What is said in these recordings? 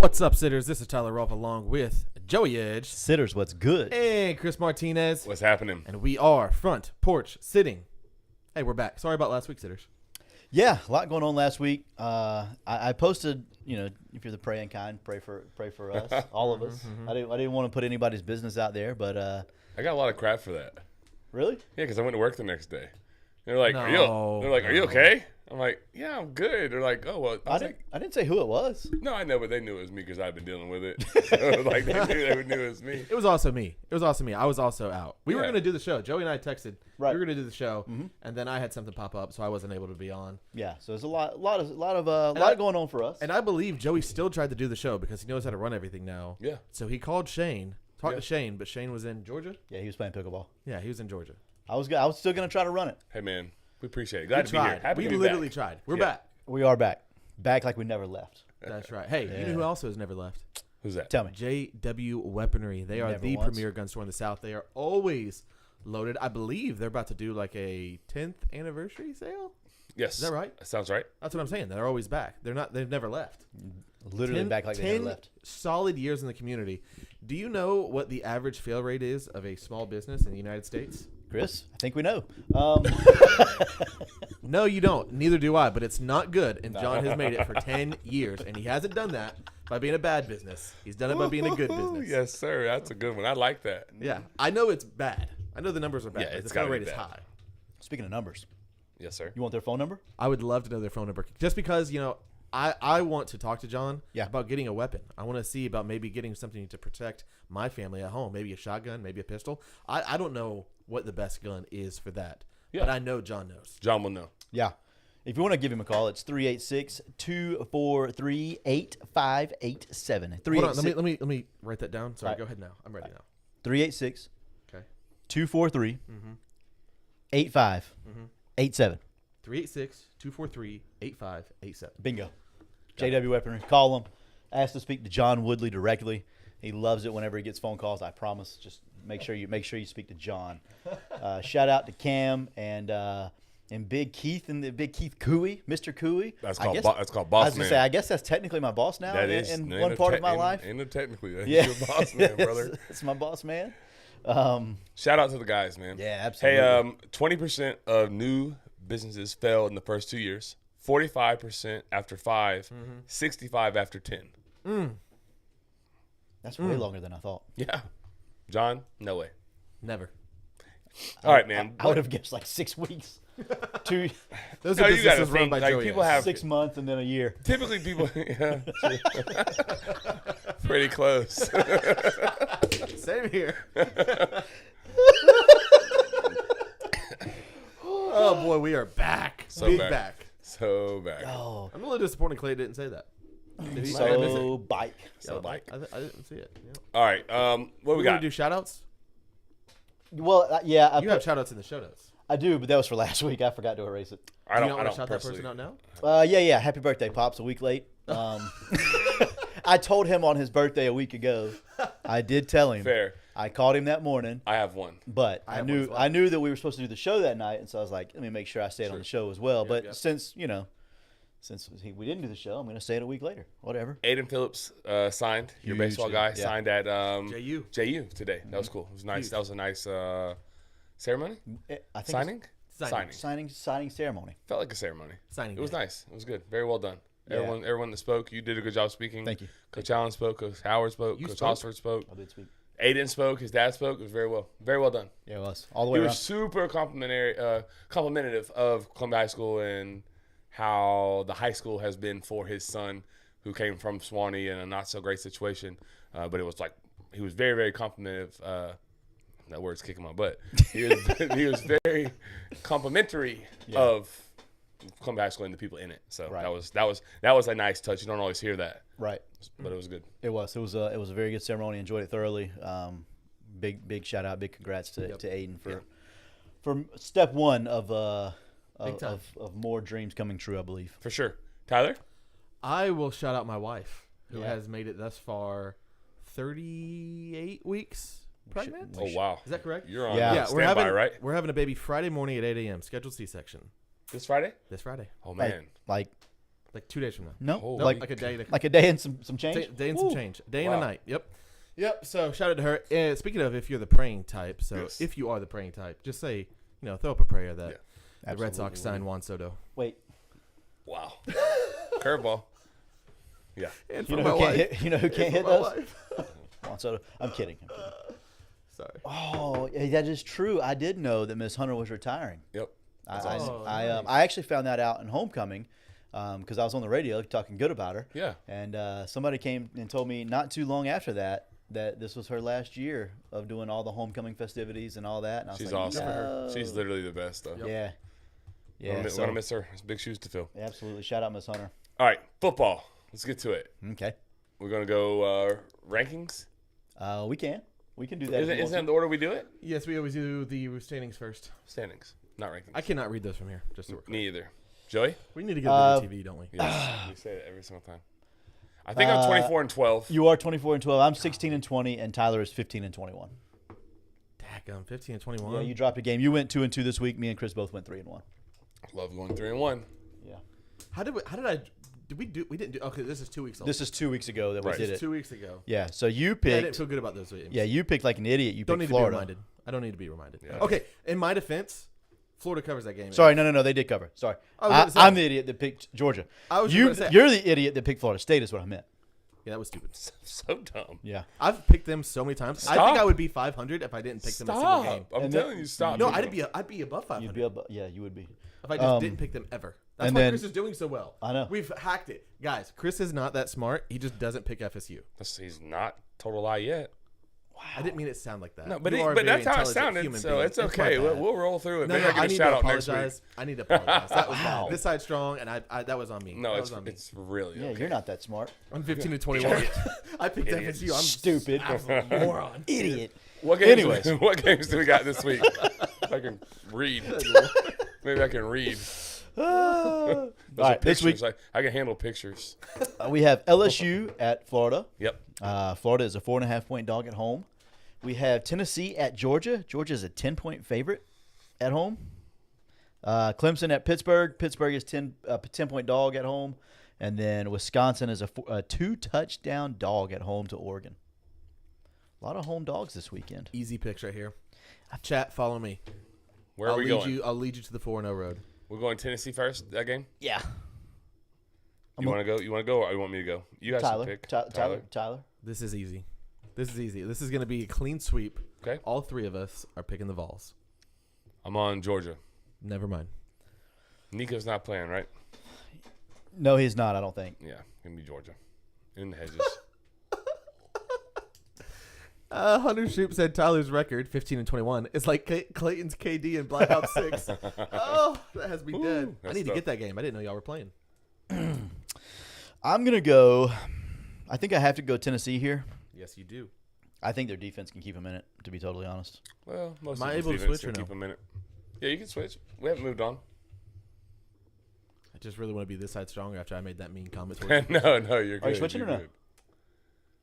What's up, sitters? This is Tyler Rolfe along with Joey Edge Sitters, what's good? and Chris Martinez. What's happening? And we are Front Porch Sitting. Hey, we're back. Sorry about last week, sitters. Yeah, a lot going on last week. I posted, if you're the praying kind, pray for us, all of us. I didn't want to put anybody's business out there, but I got a lot of crap for that. really, Yeah, because I went to work the next day. They're like, "Are No. you okay?" I'm like, "Yeah, I'm good." They're like, "Oh well." I didn't say who it was. No, I know, but they knew it was me because I've been dealing with it. So, like they knew it was me. It was also me. I was also out. We were Yeah. going to do the show. Joey and I texted. Right. We were going to do the show, and then I had something pop up, so I wasn't able to be on. Yeah, so there's a lot I- going on for us. And I believe Joey still tried to do the show because he knows how to run everything now. Yeah. So he called Shane, talked Yeah. to Shane, but Shane was in Georgia. Yeah, he was playing pickleball. Yeah, he was in Georgia. I was still gonna try to run it. Hey man, we appreciate it. Glad to be We here. tried. Happy We to be literally back. tried. We're Yeah. back. We are back like we never left. That's right. Hey, you know who also has never left? Who's that? Tell me, JW Weaponry. They are Never the once. premier gun store in the South. They are always loaded. I believe they're about to do like a 10th anniversary sale. Yes. Is that right? That sounds right. That's what I'm saying. They're always back. They've never left. literally back like they never 10 left. solid years in the community. Do you know what the average fail rate is of a small business in the United States? Chris, I think we know. No, you don't. Neither do I, but it's not good. And John has made it for 10 years, and he hasn't done that by being a bad business. He's done it by being a good business. Yes, sir. That's a good one. I like that. Yeah. I know it's bad. I know the numbers are bad. Yeah, but it's the fail gotta be rate is bad. high. Speaking of numbers, Yes, sir. you want their phone number? I would love to know their phone number just because, I want to talk to John Yeah. about getting a weapon. I want to see about maybe getting something to protect my family at home, maybe a shotgun, maybe a pistol. I don't know what the best gun is for that, Yeah. but I know John knows. John will know. Yeah. If you want to give him a call, it's 386-243-8587. Hold on, let me write that down. Sorry, Right. go ahead now. I'm ready now. 386 Okay. 243 8587. 386-243-8587. Bingo. JW Weaponry. Call him. Ask to speak to John Woodley directly. He loves it whenever he gets phone calls. I promise. Just make sure you speak to John. Shout out to Cam and Big Keith and the Big Keith Cooey, Mr. Cooey. That's I called guess- that's called I boss was gonna man. say I guess that's technically my boss now. That is in ain't one no part of te- my ain't- life. Ain't no technically. That's Yeah, your boss man, brother. It's my boss man. Shout out to the guys, man. Yeah, absolutely. Hey, 20% of new businesses fail in the first 2 years. 45% after 5. 65 after 10. That's way longer than I thought. Yeah. John, no way. Never. All right, man. I would have guessed like 6 weeks, Those No, are you gotta businesses run think, by like, Joey. people have 6 months, and then a year. typically people. Yeah, pretty close. Same here. Oh boy, we are back. So Big back. back. So back. Oh, I'm a little disappointed Clay didn't say that. Did he? I missed it. so bike. So bike. I didn't see it. Yeah. All right. What we We're gonna got? do shout outs. Well, yeah, You have shout outs in the show notes. I do, but that was for last week. I forgot to erase it. I Do don't. you not I want to don't shout that personally. person out now? Yeah. Happy birthday, Pops. A week late. I told him on his birthday a week ago. I did tell him. Fair. I called him that morning, I have one. but I I have one knew as well. I knew that we were supposed to do the show that night, and so I was like, let me make sure I say it on the show as well. But yep. since we didn't do the show, I'm going to say it a week later. Whatever. Aiden Phillips signed. Your Huge, baseball guy yeah. signed at JU. JU today. That was cool. It was nice. Huge. That was a nice ceremony. I think Signing. signing ceremony. Felt like a ceremony. Signing It was day. nice. It was good. Very well done. Yeah. Everyone that spoke, you did a good job speaking. Thank you. Coach Allen spoke. Coach Howard spoke. You Coach spoke? Osford spoke. I did speak. Aiden spoke. His dad spoke. It was very well done. Yeah, it was all the He way around. was super complimentary of Columbia High School and how the high school has been for his son, who came from Swanee in a not so great situation. But it was like he was very, very complimentary. That word's kicking my butt. He was very complimentary of Columbia High School and the people in it. So Right. that was a nice touch. You don't always hear that, Right. but it was good. It was a very good ceremony. Enjoyed it thoroughly. Big shout out, big congrats to Aiden for step one of Big time. of more dreams coming true, I believe. For sure. Tyler? I will shout out my wife, who Yeah. has made it thus far 38 weeks pregnant. Oh, wow. Is that correct? You're on Yeah. standby, right? We're having a baby Friday morning at 8 a.m. Scheduled C-section This Friday? this Friday. Oh, man. Like Like 2 days from now. No, Holy Nope, like like a day. like a day and some change. Day and some Woo. change. Day and a Wow. night. Yep. So shout out to her. And speaking of, if you're the praying type, so Yes. if you are the praying type, just say, throw up a prayer that Yeah. the Red Sox Absolutely. sign Juan Soto. Wait, Wow. Curveball. Yeah. And you for know my who can't wife. hit? You know who can't And hit for my those? wife. Juan Soto. I'm kidding. Sorry. Oh, yeah, that is true. I did know that Miss Hunter was retiring. Yep. I actually found that out in homecoming because I was on the radio talking good about her. Yeah. And somebody came and told me not too long after that this was her last year of doing all the homecoming festivities and all that. And I was She's like, awesome. "No." She's literally the best, though. Yeah. Yeah. We're so- going to miss her. It's big shoes to fill. absolutely. Shout out Miss Hunter. All right. Football. Let's get to it. Okay. We're going to go rankings. We can. We can do that. if you Isn't want that the order we do it? Yes, we always do the standings first. Standings, not rankings. I cannot read those from here. Just so we're clear. Me either. Joey? We need to get a better TV, don't we? Yes. We say it every single time. I think I'm 24 and 12. You are 24 and 12. I'm 16 and 20, and Tyler is 15 and 21. Daggum, 15 and 21. Yeah, you dropped a game. You went 2 and 2 this week. Me and Chris both went 3 and 1. Love going 3 and 1. Yeah. We didn't do, okay, this is 2 weeks old. This is 2 weeks ago that we Right. did This it. is 2 weeks ago. Yeah. So you Yeah, I didn't picked. feel good about those games. Yeah, you picked like an idiot. You Don't picked need to be Florida. reminded. I don't need to be reminded. Yeah. Okay, in my defense, Florida covers that game. Sorry, no, they did cover. Sorry, I was gonna say- I'm the idiot that picked Georgia. I was gonna say- You're the idiot that picked Florida State. Is what I meant. Yeah, that was stupid. So dumb. Yeah. I've picked them so many times. I think Stop. I would be 500 if I didn't pick them a single game. I'm And telling then- you, stop. No, picking I'd be above 500 You'd be able, yeah, you would be. if I just didn't pick them ever. That's and why then- Chris is doing so well. I know. We've hacked it, guys. Chris is not that smart. He just doesn't pick FSU. He's not total lie yet. I didn't mean it to sound like that. No, but, You are a but very that's how it intelligent sounded, human so being. it's my okay. bad. We'll roll through it. No, Maybe no, I get I a need shout to out next week. apologize. I need to apologize. That was Wow. mine. This side's strong, and I that was on me. No, that it's was on me. really Yeah, okay. you're not that smart. I'm 15 to 21. I picked Idiot. FSU. I'm Stupid. absolute moron. Idiot. What games? Anyways. What games do we got this week? I can read. Maybe I can read. All Those are right, this week pictures. I can handle pictures. we have LSU at Florida. Yep. Florida is a 4.5-point dog at home. We have Tennessee at Georgia. Georgia is a 10-point favorite at home. Clemson at Pittsburgh. Pittsburgh is 10-point dog at home. And then Wisconsin is a 2-touchdown dog at home to Oregon. A lot of home dogs this weekend. Easy picks right here. Chat, follow me. Where are we going? I'll lead you to the 4-0 road. We're going Tennessee first. That game. Yeah. You want to go? You want to go, or you want me to go? You guys Tyler. pick. Tyler. This is easy. This is going to be a clean sweep. Okay. All three of us are picking the Vols. I'm on Georgia. Never mind. Nico's not playing, right? No, he's not, I don't think. Yeah, gonna be Georgia. In the hedges. Hunter Shoop said Tyler's record, 15 and 21, is like Clayton's KD in Black Ops 6. Oh, that has me dead. I that's need to tough. get that game. I didn't know y'all were playing. I'm going to go. I think I have to go Tennessee here. Yes, you do. I think their defense can keep them in it, to be totally honest. Well, most Am I of able to Stevens switch or can no? keep a minute. Yeah, you can switch. We haven't moved on. I just really want to be this side stronger after I made that mean comment. towards you. no, you're good. Are you switching You're or no? good.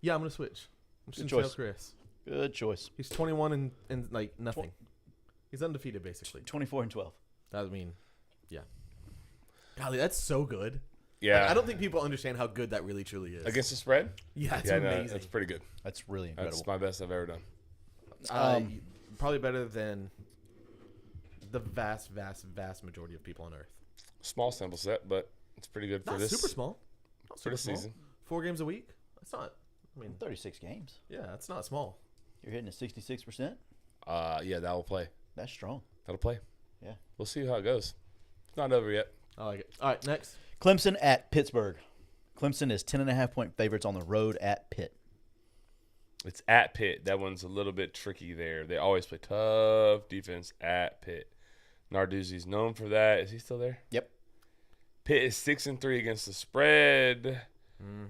Yeah, I'm going to switch. I'm just Good going to choice. tell Chris. Good choice. He's 21 and like nothing. He's undefeated, basically. 24 and 12. That would mean, yeah. Golly, that's so good. Yeah. Like, I don't think people understand how good that really truly is. Against the spread? Yeah, it's yeah, no, amazing. that's pretty good. That's really incredible. That's my best I've ever done. Probably better than the vast, vast, vast majority of people on Earth. Small sample set, but it's pretty good for Not this. super small. Not For super this small. season. 4 games a week. That's not. I mean, 36 games. yeah, that's not small. You're hitting at 66%. Yeah, that'll play. That's strong. That'll play. Yeah. We'll see how it goes. It's not over yet. I like it. All right, next. Clemson at Pittsburgh. Clemson is 10.5-point favorites on the road at Pitt. It's at Pitt. That one's a little bit tricky there. They always play tough defense at Pitt. Narduzzi's known for that. Is he still there? Yep. Pitt is 6-3 against the spread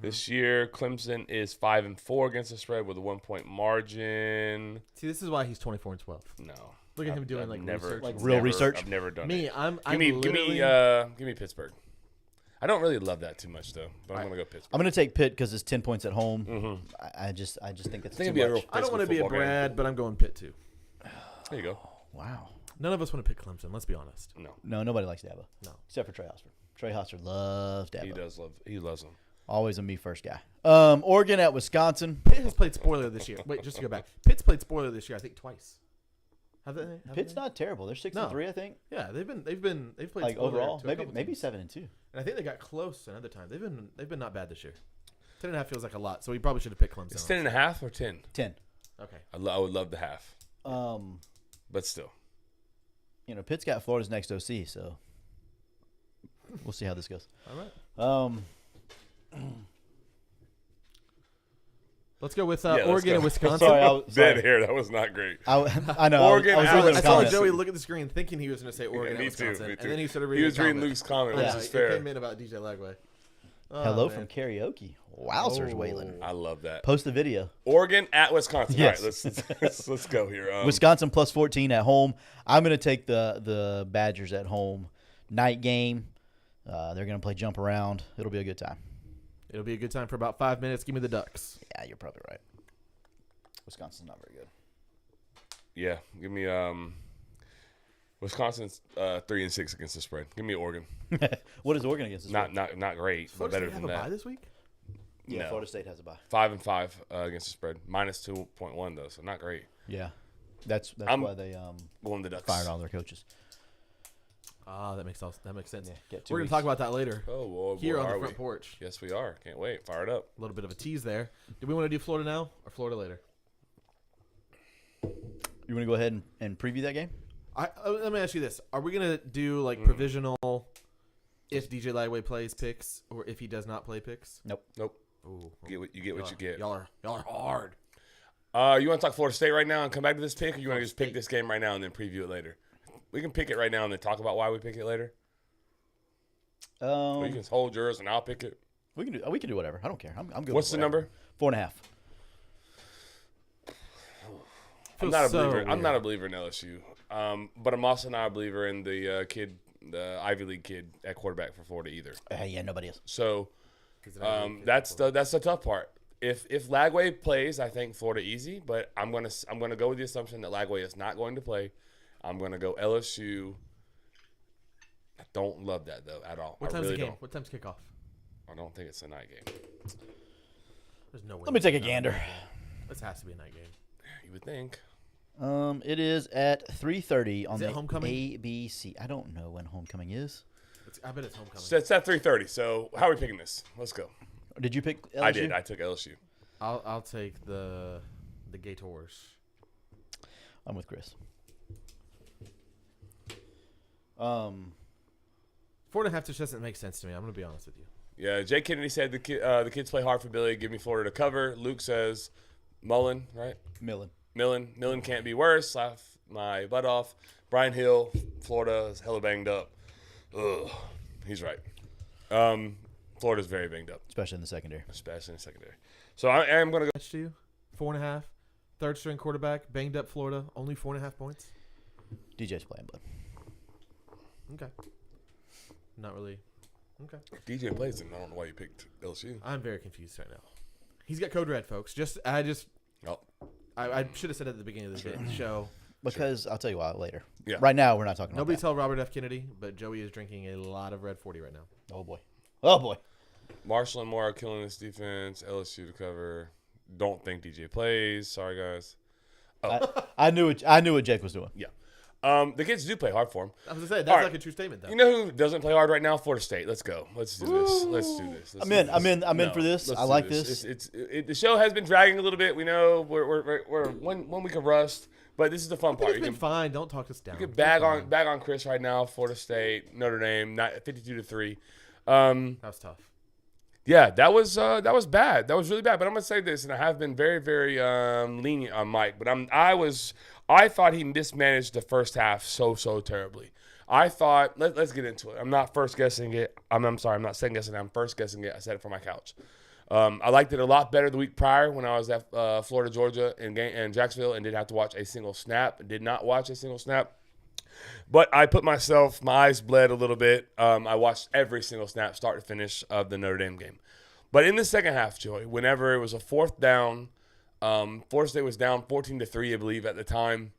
this year. Clemson is 5-4 against the spread with a 1-point margin. See, this is why he's 24 and 12. No, Look at him doing, I've like, never, research. Like real research? I've never done Me, it. I'm Give me literally. Pittsburgh. I don't really love that too much though, but I'm gonna go Pittsburgh. I'm going to take Pitt because it's 10 points at home. I just think it's I think too it'd be a much. real I don't want to be a physical football game. Brad, but I'm going Pitt too. There you go. Wow. None of us want to pick Clemson. Let's be honest. No. No, nobody likes Dabo. No. Except for Trey Osborne. Trey Hotzer loves Dabo. He loves them. Always a me first guy. Oregon at Wisconsin. Pitt has played spoiler this year. Wait, just to go back. Pitt's played spoiler this year, I think, twice. Have they? Pitt's not terrible. They're 6-3, I think. Yeah, they've played Like spoiler overall, to a couple maybe teams. 7-2. And I think they got close another time. They've been not bad this year. 10.5 feels like a lot, so we probably should have picked Clemson. It's 10.5 or 10. 10. Okay. I would love the half, Um, but still. Pitt's got Florida's next OC, so we'll see how this goes. All right. Let's go with let's Oregon go. and Wisconsin. Sorry, Dead hair. That was not great. I know. Oregon, I was Alex- reading I the saw comments. Joey look at the screen thinking he was going to say Oregon me and too. Wisconsin. Me too. And then he started He reading was reading comments. Luke's comment, Yeah, which is it fair. came in about DJ Lagway. Oh, Hello man. from karaoke. Wowzers, Oh. Waylon. I love that. Post the video. Oregon at Wisconsin. Yes. All right, let's go here. Wisconsin plus 14 at home. I'm going to take the Badgers at home. Night game. They're going to play jump around. It'll be a good time. It'll be a good time for about 5 minutes. Give me the Ducks. Yeah, you're probably right. Wisconsin's not very good. Yeah, give me Wisconsin's 3-6 against the spread. Give me Oregon. What is Oregon against this Not week? not great, but Florida better State have than a bye that. this week? Yeah, No. Florida State has a bye. 5-5 against the spread, minus 2.1 though, so not great. Yeah. That's I'm- why they Going the Ducks. fired all their coaches. Ah, that makes sense. Get 2 We're going weeks. to talk about that later Oh, boy, here on are the front we? porch. Yes, we are. Can't wait. Fire it up. A little bit of a tease there. Do we want to do Florida now or Florida later? You want to go ahead and preview that game? Let me ask you this: are we gonna do like provisional if DJ Lagway plays picks or if he does not play picks? Nope. Ooh, Get what you get. Y'all are hard. You want to talk Florida State right now and come back to this pick, or you want to just pick this game right now and then preview it later? We can pick it right now and then talk about why we pick it later. Or you can hold yours and I'll pick it. We can do whatever. I don't care. I'm good. What's with the whatever. number? 4.5. I'm not a so believer. I'm weird. not a believer in LSU, but I'm also not a believer in the Ivy League kid at quarterback for Florida either. Yeah, nobody is. So that's the tough part. If Lagway plays, I think Florida easy, but I'm gonna go with the assumption that Lagway is not going to play. I'm gonna go LSU. I don't love that though at all. What I time's really the game? don't. What time's kickoff? I don't think it's a night game. There's no way. Let me take a gander. This has to be a night game. You would think. It is at 3:30 on Is it the homecoming? ABC. I don't know when homecoming is. I bet it's homecoming. So it's at 3:30. So how are we picking this? Let's go. Did you pick LSU? I did. I took LSU. I'll take the Gators. I'm with Chris. 4.5 just doesn't make sense to me. I'm gonna be honest with you. Yeah, Jay Kennedy said the kids play hard for Billy. Give me Florida to cover. Luke says Mullen, right? Millen can't be worse. Laugh my butt off. Brian Hill, Florida is hella banged up. Ugh, he's right. Florida's very banged up, Especially in the secondary. especially in the secondary. So I am going to go. Match to you, 4.5. Third string quarterback, banged up Florida, only 4.5 points. DJ's playing, but Okay. Not really. Okay. DJ plays him. I don't know why you picked LSU. I'm very confused right now. He's got code red, folks. Oh, I should have said it at the beginning of the show. because I'll tell you why later. Yeah. Right now, we're not talking Nobody about tell Robert F. Kennedy, but Joey is drinking a lot of Red 40 right now. that. Oh, boy. Oh, boy. Marshall and Moore are killing this defense. LSU to cover. Don't think DJ plays. Sorry, guys. I knew what Jake was doing. Yeah. The kids do play hard for him. I was going to say, that's All right. like a true statement, though. You know who doesn't play hard right now? Florida State. Let's go. Let's do this. Let's do this. I'm in for this. let's I do like this. The show has been dragging a little bit. We know we're 1 week of rust, but this is the fun part. It's You been can, fine. Don't talk us down. you can bag on Chris right now. Florida State, Notre Dame, 52-3. That was tough. Yeah, that was bad. That was really bad. But I'm gonna say this, and I have been very, very lenient on Mike. But I thought he mismanaged the first half so terribly. I thought let's get into it. I'm not first guessing it. I'm sorry. I'm not second guessing it. I'm first guessing it. I said it from my couch. I liked it a lot better the week prior when I was at Florida, Georgia, and Jacksonville, and didn't have to watch a single snap. Did not watch a single snap. But I put my eyes bled a little bit. I watched every single snap, start to finish, of the Notre Dame game. But in the second half, Joey, whenever it was a fourth down, Florida State was down 14-3, I believe, at the time.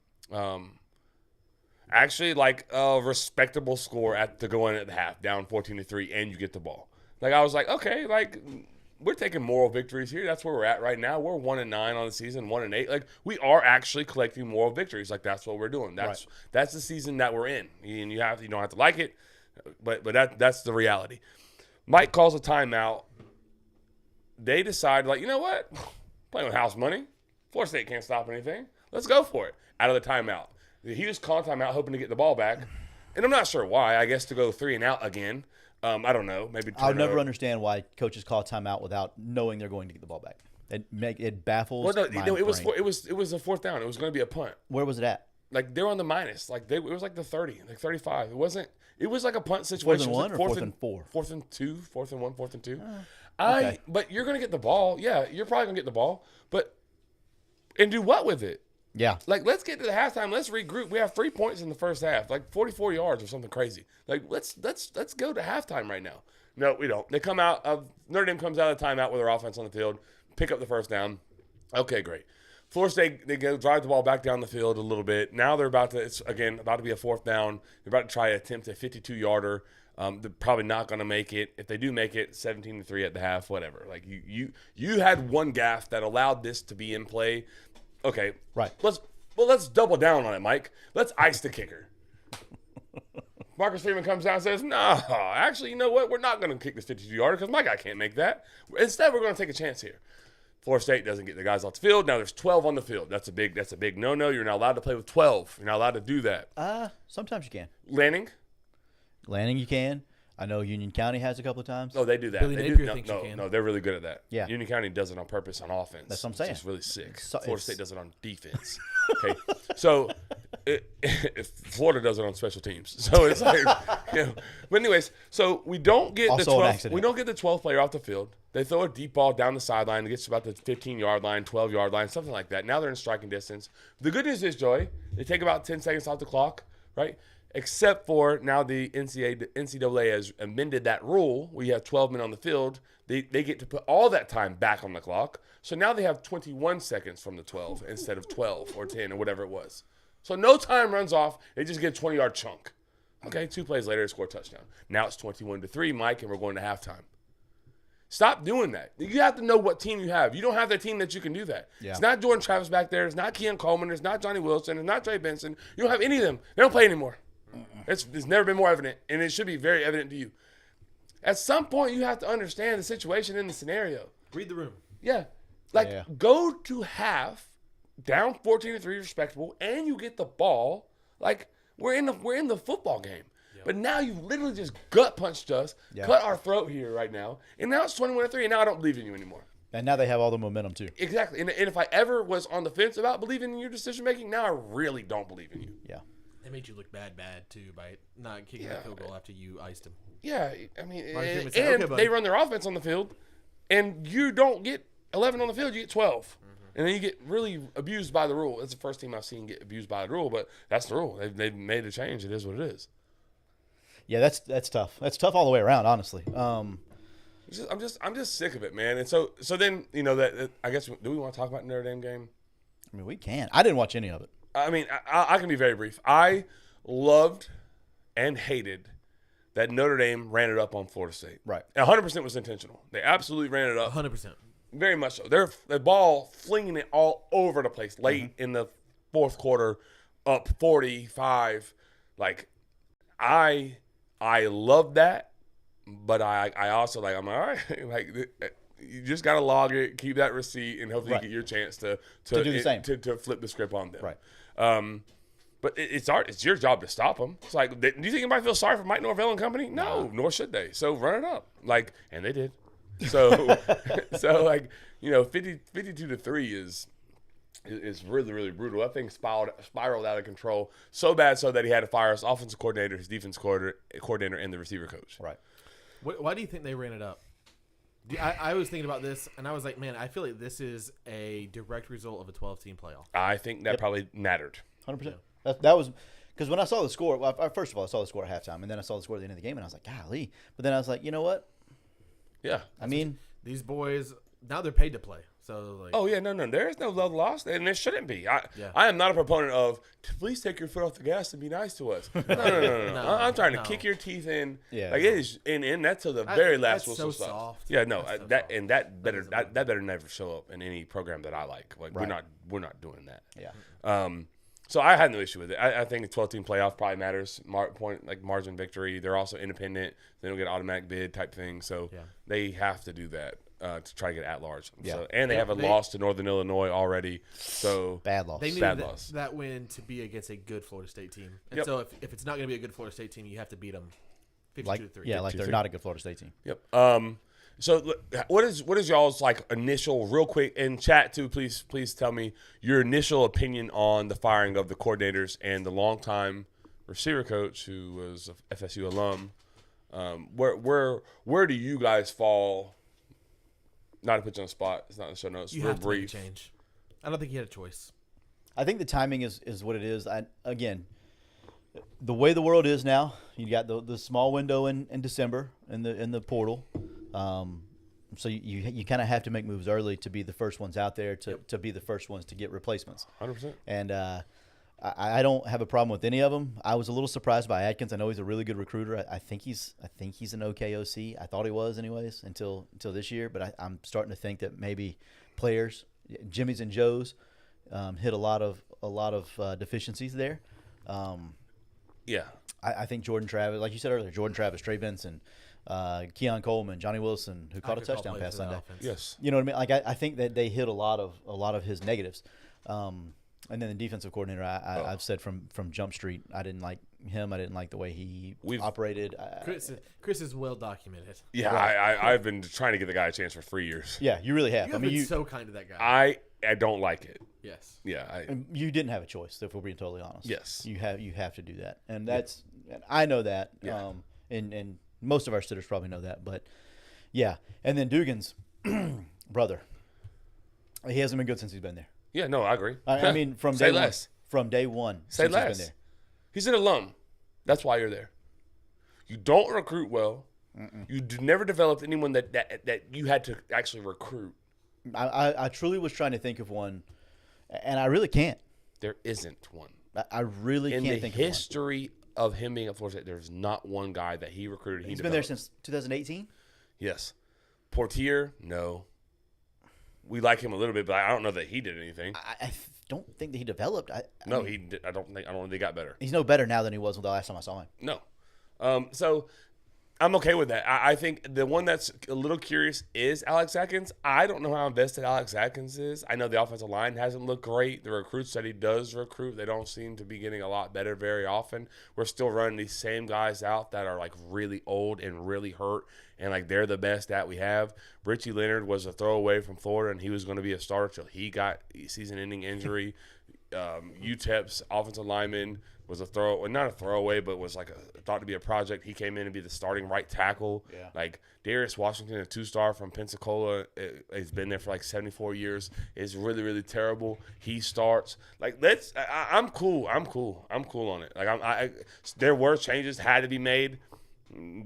actually like a respectable score to go in at the half, down 14-3, and you get the ball. Like I was like, okay, like we're taking moral victories here. That's where we're at right now. We're 1-9 on the season, 1-8. Like we are actually collecting moral victories. Like that's what we're doing. That's the season that we're in. And you don't have to like it, but that's the reality. Mike calls a timeout. They decide, like, you know what? Playing with house money. Florida State can't stop anything. Let's go for it. Out of the timeout. He was calling timeout, hoping to get the ball back. And I'm not sure why. I guess to go 3 and out again. I don't know. Maybe I'll never understand why coaches call timeout without knowing they're going to get the ball back. It baffles. Well, no, it was brain. it was a fourth down. It was going to be a punt. Where was it at? Like they were on the minus. Like it was like the 30, like 35. It wasn't. It was like a punt situation. 4th and 1 or 4th and 4? 4th and 2, 4th and 1, 4th and 2. Okay. But you're going to get the ball. Yeah, you're probably going to get the ball. And do what with it? Yeah. Like, let's get to the halftime. Let's regroup. We have 3 points in the first half, like 44 yards or something crazy. Like, let's go to halftime right now. No, we don't. They come out of Notre Dame comes out of the timeout with their offense on the field, pick up the first down. Okay, great. Florida State, they go drive the ball back down the field a little bit. Now they're about to be a 4th down. They're about to try to attempt a 52-yarder. They're probably not going to make it. If they do make it, 17-3 at the half, whatever. Like you had one gaffe that allowed this to be in play. Okay, right. Let's double down on it, Mike. Let's ice the kicker. Marcus Freeman comes down and says, "No, actually, you know what? We're not going to kick this 52-yarder because my guy can't make that. Instead, we're going to take a chance here." Florida State doesn't get the guys off the field. Now there's 12 on the field. That's a big no-no. You're not allowed to play with 12. You're not allowed to do that. Sometimes you can. Lanning, you can. I know Union County has a couple of times. Oh, they do that. Billy They Napier do. thinks you can. No, they're really good at that. Yeah. Union County does it on purpose on offense. That's what I'm saying. It's just really sick. So Florida State does it on defense. Okay, so Florida does it on special teams. So it's like, But anyways, so we don't get Also the an 12th. accident. We don't get the 12th player off the field. They throw a deep ball down the sideline. It gets to about the 15-yard line, 12-yard line, something like that. Now they're in striking distance. The good news is, Joey, they take about 10 seconds off the clock, right? Except for now the NCAA has amended that rule. We have 12 men on the field. They get to put all that time back on the clock. So now they have 21 seconds from the 12 instead of 12 or 10 or whatever it was. So no time runs off. They just get a 20-yard chunk. Okay, 2 plays later, they score a touchdown. Now it's 21-3, Mike, and we're going to halftime. Stop doing that. You have to know what team you have. You don't have that team that you can do that. Yeah. It's not Jordan Travis back there. It's not Keon Coleman. It's not Johnny Wilson. It's not Trey Benson. You don't have any of them. They don't play anymore. It's never been more evident, and it should be very evident to you. At some point, you have to understand the situation in the scenario. Read the room. Yeah. Go to half, down 14-3, respectable, and you get the ball. Like, we're in the football game. Yep. But now you literally just gut punched us, cut our throat here right now, and now it's 21-3, and now I don't believe in you anymore. And now they have all the momentum, too. Exactly. And if I ever was on the fence about believing in your decision-making, now I really don't believe in you. Yeah. It made you look bad, too, by not kicking that field goal after you iced him. Yeah, I mean, and Okay, they run their offense on the field, and you don't get 11 on the field, you get 12. Mm-hmm. And then you get really abused by the rule. It's the first team I've seen get abused by the rule, but that's the rule. They've made a change. It is what it is. Yeah, that's tough. That's tough all the way around, honestly. I'm just sick of it, man. And so then, that I guess, do we want to talk about the Notre Dame game? I mean, we can. I didn't watch any of it. I mean, I can be very brief. I loved and hated that Notre Dame ran it up on Florida State. Right. 100% was intentional. They absolutely ran it up. 100%. Very much so. They're the ball flinging it all over the place late in the fourth quarter, up 45. Like, I love that, but I also I'm all right. Like, you just gotta log it, keep that receipt, and hopefully you get your chance to do the same, to flip the script on them. Right. But it's your job to stop them. It's like, do you think anybody feels sorry for Mike Norvell and company? No, nor should they. So run it up. Like, and they did. So, 52-3 is really, really brutal. That thing spiraled out of control so bad so that he had to fire his offensive coordinator, his defense coordinator, and the receiver coach. Right. Why do you think they ran it up? I was thinking about this, and I was like, man, I feel like this is a direct result of a 12-team playoff. I think that probably mattered. 100%. That was because when I saw the score, first of all, I saw the score at halftime, and then I saw the score at the end of the game, and I was like, golly. But then I was like, you know what? Yeah. I mean, these boys, now they're paid to play. So like, Oh yeah, no, there is no love lost, and there shouldn't be. I Yeah. am not a proponent of please take your foot off the gas and be nice to us. No. No, I'm trying to no. kick your teeth in. Yeah. like it is, and that's till the very last that's whistle so stops. soft. Yeah, no, That's so that soft. and that better doesn't that better never show up in any program that I like. Like Right. we're not doing that. Yeah. So I had no issue with it. I think a 12-team playoff probably matters. Margin victory. They're also independent. They don't get automatic bid type thing. So Yeah. they have to do that to try to get at large. Yeah. So, and they have a loss to Northern Illinois already. So Bad loss. They needed Bad that, loss. that win to be against a good Florida State team. And Yep. so if it's not going to be a good Florida State team, you have to beat them 52-3. Like they're not a good Florida State team. Yep. So look, what is y'all's like initial, real quick in chat too? Please tell me your initial opinion on the firing of the coordinators and the longtime receiver coach who was a FSU alum. Where do you guys fall? Not to put you on the spot. It's not in the show notes. You Real have to make a brief. change. I don't think he had a choice. I think the timing is what it is. Again, the way the world is now, you got the small window in December in the portal. So you kind of have to make moves early to be the first ones out there to be the first ones to get replacements. 100%. And I don't have a problem with any of them. I was a little surprised by Atkins. I know he's a really good recruiter. I think he's an okay OC. I thought he was anyways until this year. But I'm starting to think that maybe players, Jimmy's and Joe's, hit a lot of deficiencies there. Yeah. I think Jordan Travis, like you said earlier, Trey Benson, Keon Coleman, Johnny Wilson, who caught a Could call touchdown plays pass for that Sunday. offense. Yes. You know what I mean? Like I think that they hit a lot of his negatives. And then the defensive coordinator, I've said from Jump Street, I didn't like him. I didn't like the way he operated. Chris is well documented. Yeah. Right. I've been trying to give the guy a chance for 3 years. Yeah, you really have. You I have mean, been you so kind to that guy. I don't like it. Yes. Yeah. you didn't have a choice, if we're being totally honest. Yes. You have to do that, and that's and I know that. Yeah. And most of our sitters probably know that, but yeah. And then Dugan's brother, he hasn't been good since he's been there. Yeah. No, I agree. I mean, from Say day less. one. From day one. Say since less. He's been there. He's an alum. That's why you're there. You don't recruit well. You never developed anyone that you had to actually recruit. I truly was trying to think of one, and I really can't. There isn't one. I really In can't the think history of him being at Florida State, there's not one guy that he recruited. He's been there since 2018. Yes. Portier, no. We like him a little bit, but I don't know that he did anything. I don't think that he developed. I No, mean, he did. I don't think they got better. he's no better now than he was the last time I saw him. No. So I'm okay with that. I think the one that's a little curious is Alex Atkins. I don't know how invested Alex Atkins is. I know the offensive line hasn't looked great. The recruits that he does recruit, they don't seem to be getting a lot better very often. We're still running these same guys out that are like really old and really hurt, and like they're the best that we have. Richie Leonard was a throwaway from Florida, and he was going to be a starter till he got season-ending injury. UTEP's offensive lineman was not a throwaway, but was like thought to be a project. He came in to be the starting right tackle. Yeah. Like Darius Washington, a 2-star from Pensacola, has been there for like 74 years. Is really, really terrible. He starts. Like I'm cool. I'm cool on it. Like there were changes had to be made.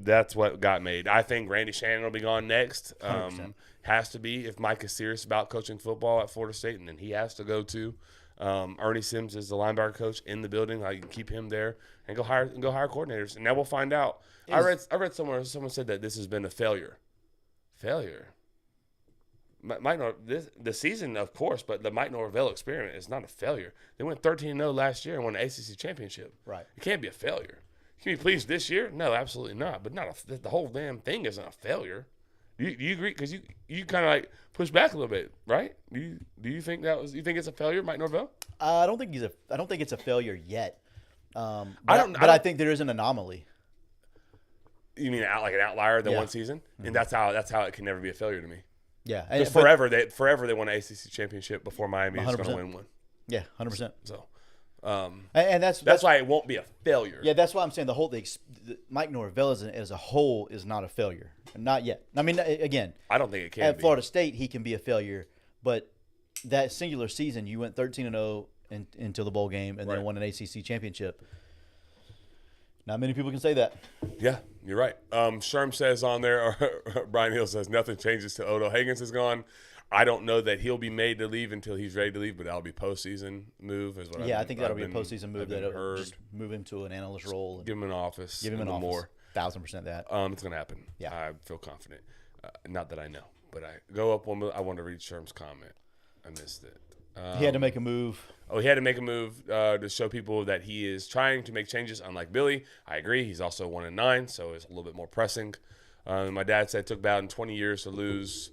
That's what got made. I think Randy Shannon will be gone next. 100%. Has to be if Mike is serious about coaching football at Florida State, and then he has to go too. Ernie Sims is the linebacker coach in the building. I can keep him there and go hire coordinators, and now we'll find out. I read somewhere someone said that this has been a failure. The season, of course, but the Mike Norvell experiment is not a failure. They went 13-0 last year and won the ACC championship. Right. It can't be a failure. Can you be pleased this year? No, absolutely not. But the whole damn thing isn't a failure. Do you agree? Because you kind of like push back a little bit, right? Do you think you think it's a failure, Mike Norvell? I don't think it's a failure yet. I think there is an anomaly. You mean like an outlier than Yeah. one season, and that's how it can never be a failure to me. Yeah. Because But- forever they won an ACC championship before Miami is going 100%. to win one. Yeah, 100%. So And that's why it won't be a failure. Yeah, that's why I'm saying the Mike Norvell as a whole is not a failure. Not yet. I mean, again, I don't think it can at be. Florida State he can be a failure, but that singular season you went 13-0 into the bowl game and Right. then won an ACC championship. Not many people can say that. Yeah, you're right. Sherm says on there, or Brian Hill says nothing changes till Odo Higgins is gone. I don't know that he'll be made to leave until he's ready to leave, but that'll be postseason move. Is what I think that'll be a been- postseason move I've been that'll heard. just move him to an analyst role. And Give him an office. give him an no office. more. 1,000% that. It's gonna happen. Yeah. I feel confident. Not that I know, but I go up one. I want to read Sherm's comment. I missed it. He had to make a move. He had to make a move to show people that he is trying to make changes. Unlike Billy, I agree. He's also 1-9, so it's a little bit more pressing. My dad said it took Bowden 20 years to lose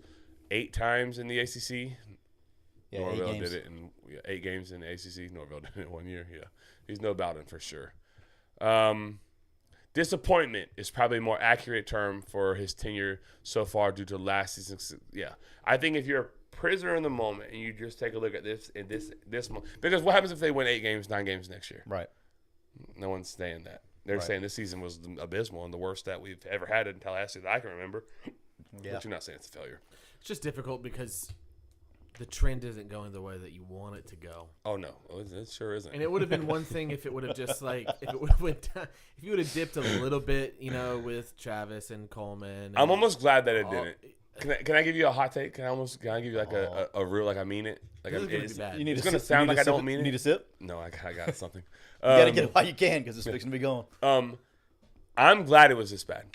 8 times in the ACC. Yeah, Norvell 8 games. did it in 8 games in the ACC. Norvell did it in 1 year. Yeah, he's no Bowden for sure. Disappointment is probably a more accurate term for his tenure so far due to last season's. Yeah, I think if you're a prisoner in the moment and you just take a look at this and this month, because what happens if they win 8 games, 9 games next year? Right. No one's saying that. They're Right. saying this season was abysmal and the worst that we've ever had in Tallahassee that I can remember. Yeah. But you're not saying it's a failure. It's just difficult because the trend isn't going the way that you want it to go. Oh no, it sure isn't. And it would have been one thing if it would have just if it would have went down, if you would have dipped a little bit, with Travis and Coleman. I'm almost glad that it all- didn't. Can I give you a hot take? Can I give you like a real, like I mean it? Like This is gonna be it's, bad. You need it's to gonna sip- sound you need like to I sip don't it? mean You it. need a sip? No, I got something. You got to get it while you can because it's fixing to be going. I'm glad it was this bad.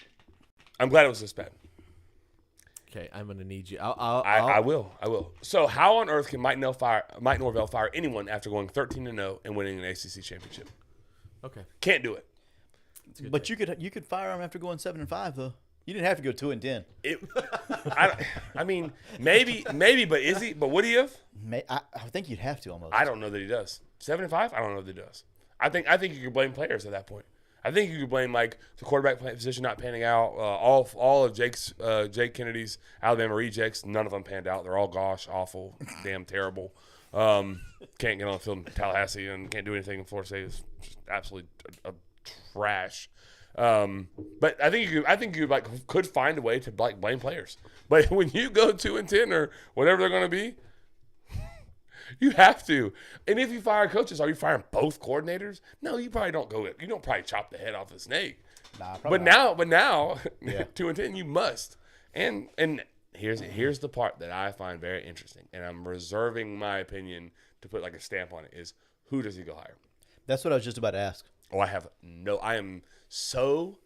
Okay, I'm gonna need you. I will. So how on earth can Mike Norvell fire anyone after going 13-0 and winning an ACC championship? Okay. Can't do it. That's a good But take. you could fire him after going 7-5 though. You didn't have to go 2-10. I mean, maybe, but is he? But would he have? I think you'd have to almost. I don't know that he does. 7-5? I don't know that he does. I think you could blame players at that point. I think you could blame like the quarterback position not panning out. All of Jake Kennedy's Alabama rejects, none of them panned out. They're all gosh, awful, damn terrible. Can't get on the field in Tallahassee and can't do anything in Florida State. It's just absolutely a trash. But I think you could find a way to blame players. But when you go 2-10 or whatever they're going to be, you have to. And if you fire coaches, are you firing both coordinators? No, you probably don't go. You don't probably chop the head off the snake. Nah, probably But not. now, Yeah. 2-10, you must. And here's the part that I find very interesting, and I'm reserving my opinion to put like a stamp on it. Is who does he go hire? That's what I was just about to ask. I am so.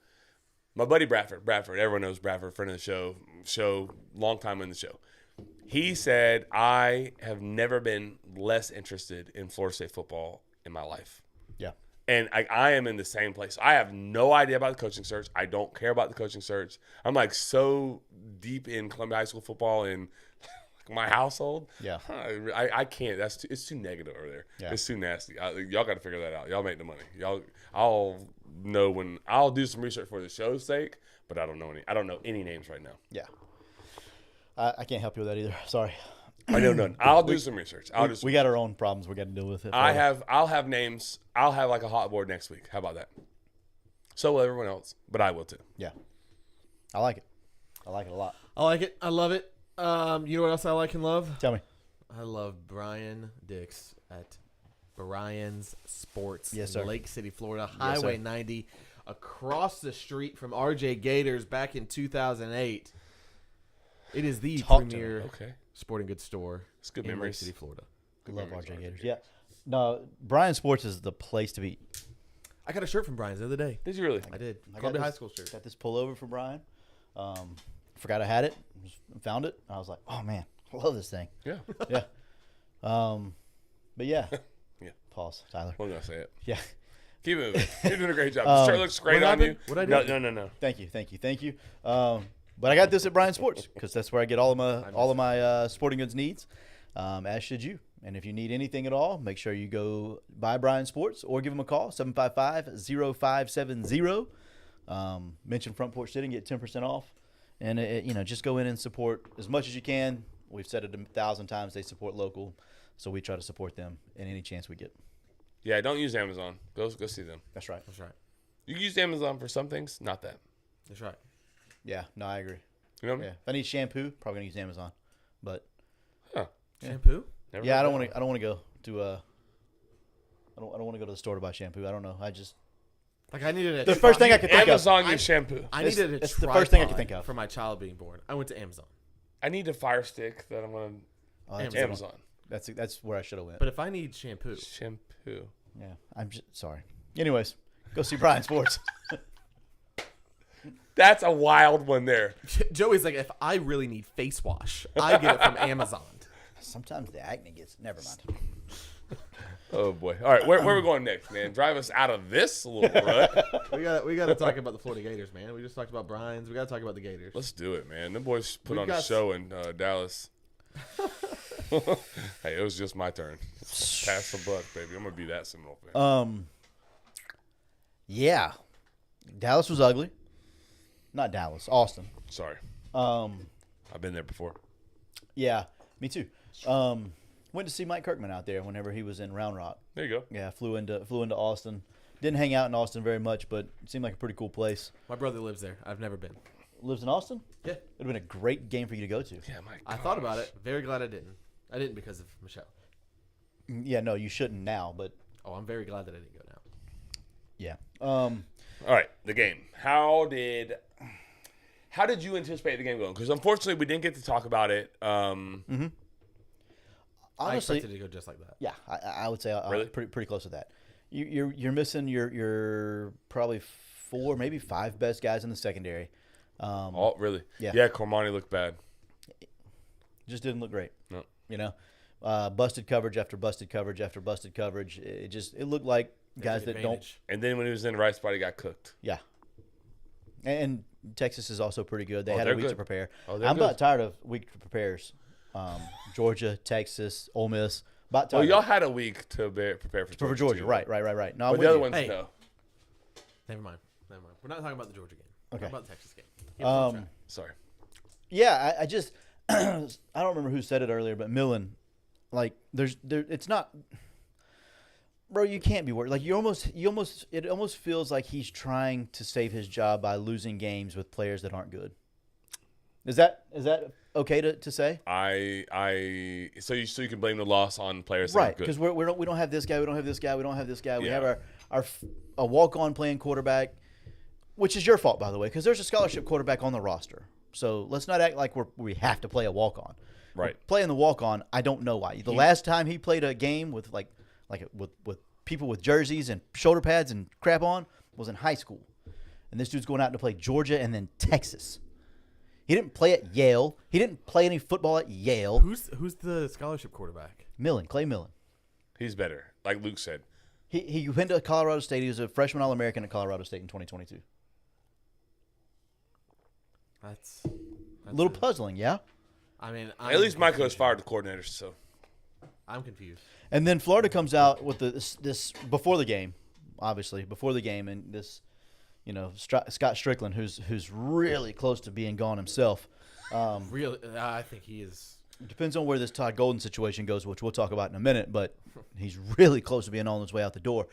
My buddy Bradford, everyone knows Bradford, friend of the show, long time in the show. He said, I have never been less interested in Florida State football in my life. Yeah. And I am in the same place. I have no idea about the coaching search. I don't care about the coaching search. I'm like so deep in Columbia High School football and my household. Yeah. I can't. It's too negative over there. Yeah. It's too nasty. Y'all got to figure that out. Y'all make the money. I'll know when I'll do some research for the show's sake, but I don't know any names right now. Yeah. I can't help you with that either. Sorry. I know none. I'll do some research. We got our own problems we got to deal with. I'll have names. I'll have like a hot board next week. How about that? So will everyone else, but I will too. Yeah. I like it. I like it a lot. I like it. I love it. You know what else I like and love? Tell me. I love Brian Dix at Brian's Sports Yes, in sir. Lake City, Florida. Yes, Highway sir. 90, across the street from RJ Gators back in 2008. It is the Talk to me. premier Okay. sporting goods store It's good in Lake memories. City, Florida. Love memories, RJ RJ Gators. Yeah. No, Brian Sports is the place to be. I got a shirt from Brian's the other day. Did you really? I did. I got Columbia this- High School shirt. Got this pullover for Brian. Forgot I had it. Found it. I was like, oh man, I love this thing. Yeah. Yeah. But yeah. Yeah. Pause, Tyler. I'm gonna say it. Yeah. Keep moving. You're doing a great job. The shirt looks great what on you. happened? What'd I do? No. Thank you. But I got this at Brian Sports because that's where I get all of my sporting goods needs, as should you. And if you need anything at all, make sure you go by Brian Sports or give them a call, 755-0570. Mention Front Porch City and get 10% off. And, just go in and support as much as you can. We've said it 1,000 times. They support local, so we try to support them in any chance we get. Yeah, don't use Amazon. Go see them. That's right. That's right. You can use Amazon for some things, not that. That's right. Yeah, no, I agree. You know what I Yeah, mean? if I need shampoo, probably gonna use Amazon. But Huh. Shampoo? Never yeah, heard I don't that want to. I don't want to go to. I don't want to go to the store to buy shampoo. I don't know. I just Like I needed a the first thing I could think of. Amazon, your shampoo. I needed a it's the first thing I could tripod think of. for my child being born. I went to Amazon. I need a Fire Stick that I'm gonna That's Amazon. That's where I should have went. But if I need shampoo, Shampoo. Yeah, I'm just sorry. Anyways, go see Brian Sports. That's a wild one there. Joey's like, if I really need face wash, I get it from Amazon. Sometimes the acne gets. Never mind. Oh boy! All right, where are we going next, man? Drive us out of this little rut. We got to talk about the Florida Gators, man. We just talked about Brian's. We got to talk about the Gators. Let's do it, man. Them boys put We've on a got- show in Dallas. Hey, it was just my turn. Pass the buck, baby. I'm gonna be that Seminole fan. Yeah, Dallas was ugly. Not Dallas, Austin. Sorry, Um, I've been there before. yeah, me too. Went to see Mike Kirkman out there whenever he was in Round Rock. There you go. Yeah, flew into Austin. Didn't hang out in Austin very much, but it seemed like a pretty cool place. My brother lives there. I've never been. Lives in Austin? Yeah. It would have been a great game for you to go to. Yeah, Mike. I thought about it. Very glad I didn't. I didn't because of Michelle. Yeah, no, you shouldn't now, but Oh, I'm very glad that I didn't go now. yeah. All right, the game. How did you anticipate the game going? Because unfortunately, we didn't get to talk about it. I Honestly, expected it to go just like that. yeah, I would say Really? pretty close to that. You're missing your probably 4, maybe 5 best guys in the secondary. Oh, really? Yeah. Yeah, Cormani looked bad. Just didn't look great. No. You know, busted coverage after busted coverage after busted coverage. It looked like guys that don't. Advantage. And then when he was in the right spot, he got cooked. Yeah. And Texas is also pretty good. They Oh, had a they're week to good. prepare. Oh, they're I'm good. about tired of week prepares. Georgia, Texas, Ole Miss. About tired Well, of y'all it. had a week to prepare for Georgia. for Georgia. too. Right. No, But I'm the with other you. ones, Hey. no. Never mind. We're not talking about the Georgia game. We're Okay. talking about the Texas game. Get us on track. Sorry. Yeah, I just I don't remember who said it earlier, but Millen, like it's not, bro. You can't be worried. Like it almost feels like he's trying to save his job by losing games with players that aren't good. Is that okay to say? So you can blame the loss on players that Right, aren't good. because we don't have this guy, we don't have this guy, we don't have this guy. We Yeah. have a walk-on playing quarterback, which is your fault, by the way, because there's a scholarship quarterback on the roster. So let's not act like we have to play a walk-on. Right. Playing the walk-on, I don't know why. The last time he played a game with with people with jerseys and shoulder pads and crap on was in high school, and this dude's going out to play Georgia and then Texas. He didn't play at Yale. He didn't play any football at Yale. Who's the scholarship quarterback? Clay Millen. He's better, like Luke said. He went to Colorado State. He was a freshman All-American at Colorado State in 2022. That's A little puzzling, yeah? I mean, At least Mike has fired the coordinators, so I'm confused. And then Florida comes out with this before the game, obviously, and this, Scott Strickland, who's really close to being gone himself. Really, I think he is. It depends on where this Todd Golden situation goes, which we'll talk about in a minute, but he's really close to being on his way out the door.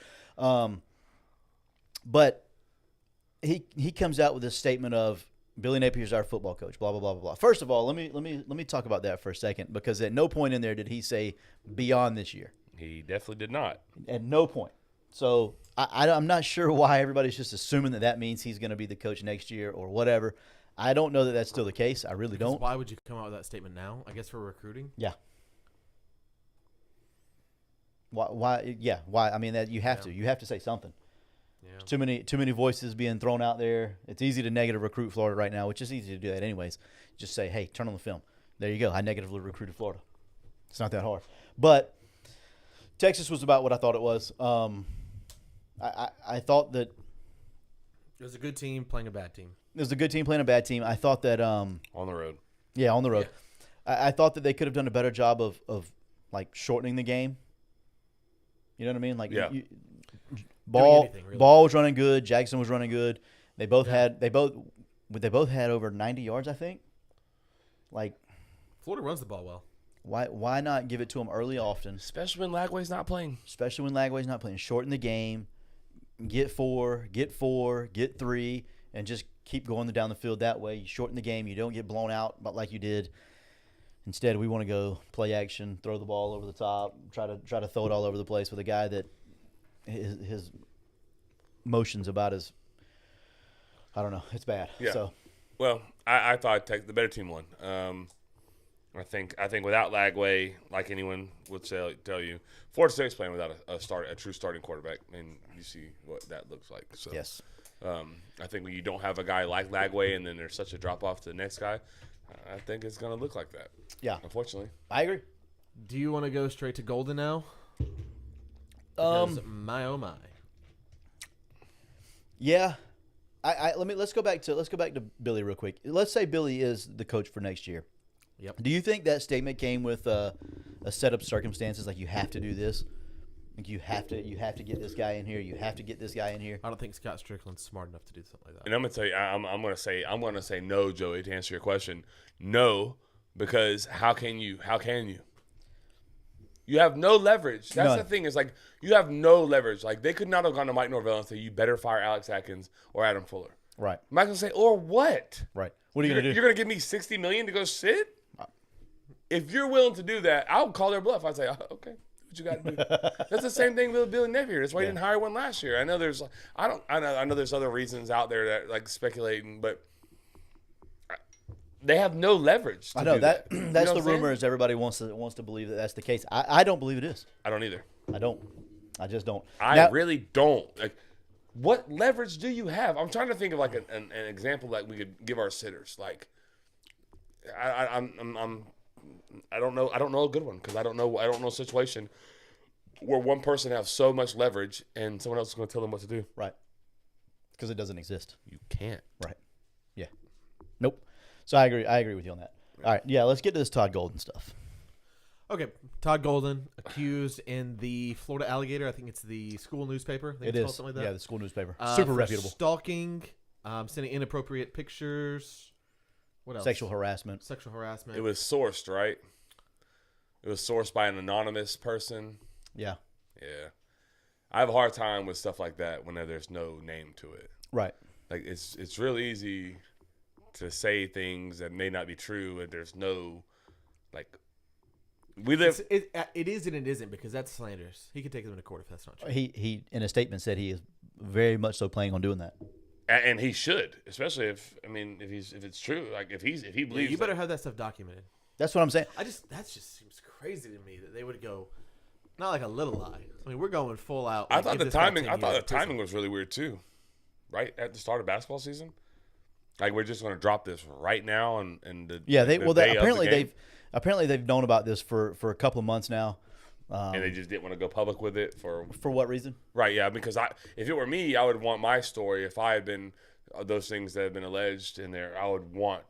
But he comes out with this statement of Billy Napier's our football coach, blah blah blah blah blah. First of all, let me talk about that for a second, because at no point in there did he say beyond this year. he definitely did not. At no point. So I'm not sure why everybody's just assuming that means he's going to be the coach next year or whatever. I don't know that that's still the case. I really Because don't. why would you come out with that statement now? I guess for recruiting. Yeah. Why? Yeah. Why? I mean, that you have Yeah. to. You have to say something. Yeah. Too many voices being thrown out there. It's easy to negative recruit Florida right now, which is easy to do that anyways. Just say, hey, turn on the film. There you go. I negatively recruited Florida. It's not that hard. But Texas was about what I thought it was. I thought that It was a good team playing a bad team. it was a good team playing a bad team. I thought that On the road. yeah, on the road. I thought that they could have done a better job of like shortening the game. You know what I mean? Like Yeah. anything, really. Ball was running good. Jackson was running good. They both had over 90 yards, I think. Like, Florida runs the ball well. why not give it to them early, often, Especially when Lagway's not playing. especially when Lagway's not playing. Shorten the game, get 4, get 3, and just keep going down the field that way. You shorten the game. You don't get blown out, but like you did. Instead, we want to go play action, throw the ball over the top, try to throw it all over the place with a guy that his motion's about as, I don't know, it's bad. Yeah. So Well, I thought the better team won. I think without Lagway, like anyone would tell you, Florida State's playing without a true starting quarterback, and you see what that looks like. So Yes. I think when you don't have a guy like Lagway, and then there's such a drop off to the next guy, I think it's going to look like that. Yeah. Unfortunately. I agree. Do you want to go straight to Golden now? Because my oh my. Yeah. Let's go back to Billy real quick. Let's say Billy is the coach for next year. Yep. Do you think that statement came with a set of circumstances, like you have to do this? Like you have to get this guy in here. You have to get this guy in here. I don't think Scott Strickland's smart enough to do something like that. And I'm going to tell you, I'm going to say no, Joey, to answer your question. No, because how can you? You have no leverage. That's None. the thing. Is like you have no leverage. Like they could not have gone to Mike Norvell and say you better fire Alex Atkins or Adam Fuller. Right. Mike's gonna say, or what? Right. What are you You're gonna do? gonna give me $60 million to go sit? If you're willing to do that, I'll call their bluff. I'd say, okay, what you got to do? That's the same thing with Billy Napier. That's why he didn't hire one last year. I know there's other reasons out there that like speculating, but they have no leverage. To I know do that. You That's know the what I'm saying? rumors. Everybody wants to believe that that's the case. I don't believe it is. I don't either. I don't. I just don't. I Now- really don't. Like, what leverage do you have? I'm trying to think of like an example that we could give our sitters. Like, I don't know a good one because I don't know a situation where one person has so much leverage and someone else is going to tell them what to do. Right. Because it doesn't exist. You can't. Right. Yeah. Nope. So I agree with you on that. All right. Yeah. Let's get to this Todd Golden stuff. Okay, Todd Golden accused in the Florida Alligator. I think it's the school newspaper. I think It it's called is. something like that. Yeah, the school newspaper. For Super reputable. stalking, sending inappropriate pictures. What else? Sexual harassment. Sexual harassment. It was sourced, right? It was sourced by an anonymous person. Yeah. Yeah. I have a hard time with stuff like that when there's no name to it. Right. Like it's really easy to say things that may not be true and there's no like we live It is and it isn't because that's slanderous. He could take them to court if that's not true. He in a statement said he is very much so planning on doing that. and he should, especially if it's true. Like if he believes You better have that stuff documented. That's what I'm saying. That just seems crazy to me that they would go, not like a little lie. I mean, we're going full out. I like, thought give the this guy timing 10 I thought years the in prison. timing was really weird too. Right at the start of basketball season. Like we're just going to drop this right now and the Yeah. day of the game. Apparently they've known about this for a couple of months now. And they just didn't want to go public with it for what reason? right, yeah. Because if it were me, I would want my story. If I had been those things that have been alleged in there, I would want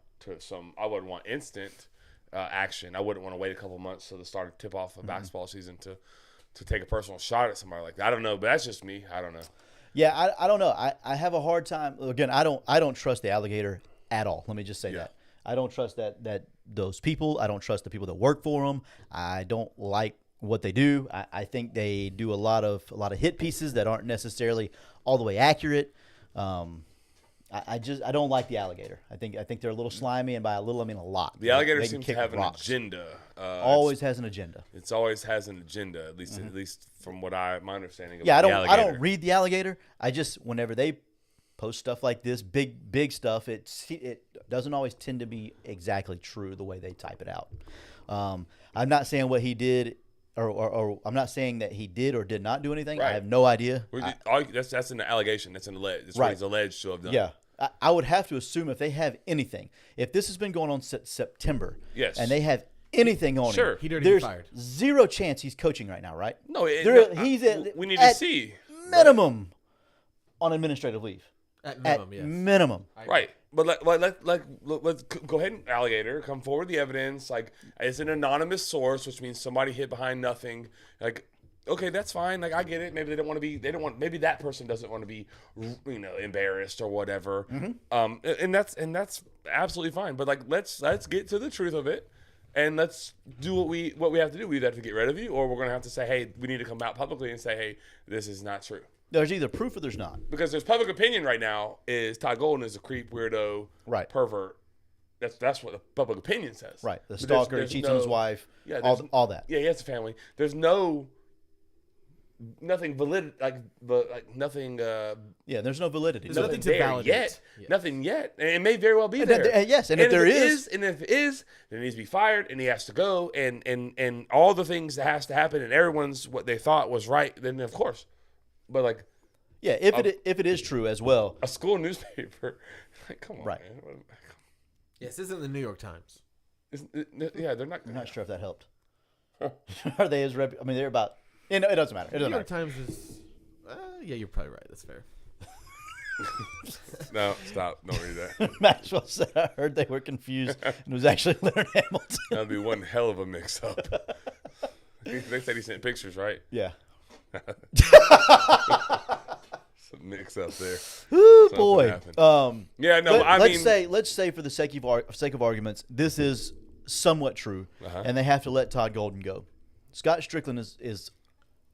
instant action. I wouldn't want to wait a couple months to the start of tip off of basketball season to take a personal shot at somebody like that. I don't know, but that's just me. I don't know. Yeah, I don't know. I have a hard time. Again, I don't trust the Alligator at all. Let me just say that. I don't trust that those people. I don't trust the people that work for them. I don't like what they do. I think they do a lot of hit pieces that aren't necessarily all the way accurate. I don't like the Alligator. I think they're a little slimy, and by a little I mean a lot. The Alligator They can seems to kick have rocks. an agenda. Always has an agenda. It's always has an agenda. At least from what my understanding of Yeah, the I Alligator. don't read the Alligator. I just whenever they post stuff like this, big stuff, it doesn't always tend to be exactly true the way they type it out. I'm not saying what he did, or I'm not saying that he did or did not do anything. I Right. have no idea. That's an allegation. That's an alleged. That's Right. what he's alleged to have done. Yeah. I would have to assume if they have anything, if this has been going on since September, Yes. and they have anything on Sure. him, He'd already been there's fired. zero chance he's coaching right now, right? No, He's at, we need at to see. minimum on administrative leave. At At minimum, yes. minimum. Right. But let's go ahead and Alligator come forward with the evidence. Like it's an anonymous source, which means somebody hid behind nothing. Like, okay, that's fine. Like I get it. Maybe they don't want to be. Maybe that person doesn't want to be, embarrassed or whatever. And that's absolutely fine. But like, let's get to the truth of it, and let's do what we have to do. We either have to get rid of you, or we're gonna have to say, hey, we need to come out publicly and say, hey, this is not true. There's either proof or there's not. Because there's public opinion right now is Todd Golden is a creep, weirdo, Right. pervert. That's what the public opinion says. Right. The But stalker, there's he cheats on his wife, Yeah, all that. Yeah, he has a family. There's no valid, but nothing. Yeah, there's no validity. There's nothing to there validate. yet. Yeah. Nothing yet, and it may very well be And there. yes, and if there is, then he needs to be fired, and he has to go, and all the things that has to happen, and everyone's what they thought was right. Then of course, but like yeah, if it is true as well, a school newspaper, like come on, Right. man. Yes, this isn't the New York Times. Yeah, they're not. I'm not sure if that helped. Are they as I mean, they're about. It doesn't matter. It New doesn't York matter. Times is. Yeah, you're probably right. That's fair. No, stop. Don't read that. Maxwell said, I heard they were confused. And it was actually Leonard Hamilton. That'd be one hell of a mix-up. They said he sent pictures, right? Yeah. Some mix-up there. Ooh, Something boy. happened. Yeah, no, Let's say for the sake of arguments, this is somewhat true, and they have to let Todd Golden go. Scott Strickland is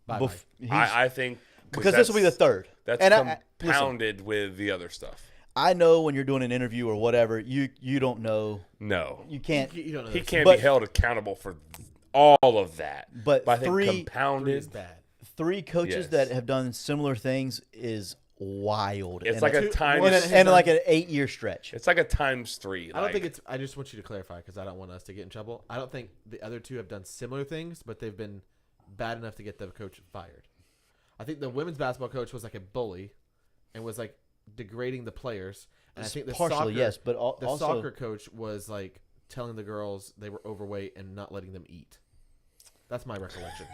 Bye-bye. he's- I think because this will be the third. That's And listen, compounded with the other stuff. I know when you're doing an interview or whatever, you don't know. No, You can't. You don't know. he this. can't But- be held accountable for all of that. But I think three- Three is compounded. bad. Three coaches Yes. that have done similar things is wild. It's And like a Two- times. one and like an 8-year stretch. It's like a times 3. I don't think it's. I just want you to clarify because I don't want us to get in trouble. I don't think the other two have done similar things, but they've been bad enough to get the coach fired. I think the women's basketball coach was like a bully, and was like degrading the players. And I think the Partially, soccer, yes, but the also soccer coach was like telling the girls they were overweight and not letting them eat. That's my recollection.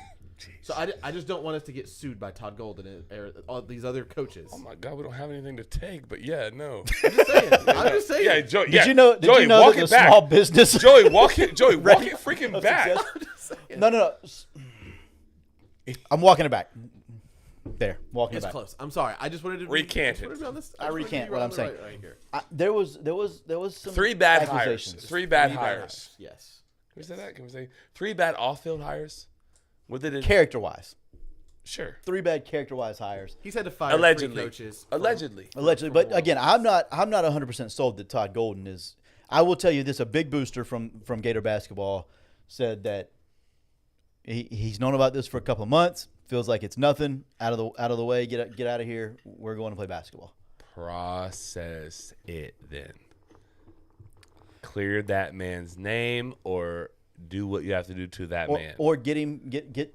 So I just don't want us to get sued by Todd Golden or all these other coaches. Oh my God, we don't have anything to take. But yeah, no. I'm just saying. I'm just saying. Yeah, Joey. Did you know? Did Joey, you know walk that the it back. small business? Joey, walk it. Joey, walk it freaking back. I'm just saying. No. I'm walking it back. There, walking It's it back. close. I'm sorry. I just wanted to Recant I just wanted to be on this- I just wanted to recant be what on I'm the saying. right here. There was some 3 bad accusations. hires. 3 bad Three hires. Yes. Can we say that? Can we say 3 bad off-field hires? With it, Character-wise, sure. 3 bad character-wise hires. He's had to fire Allegedly. 3 coaches. from- Allegedly. Allegedly, but again, I'm not 100% sold that Todd Golden is. I will tell you this: a big booster from Gator basketball said that he's known about this for a couple of months. Feels like it's nothing out of the way. Get out of here. We're going to play basketball. Process it then. Clear that man's name or do what you have to do to that man. Or get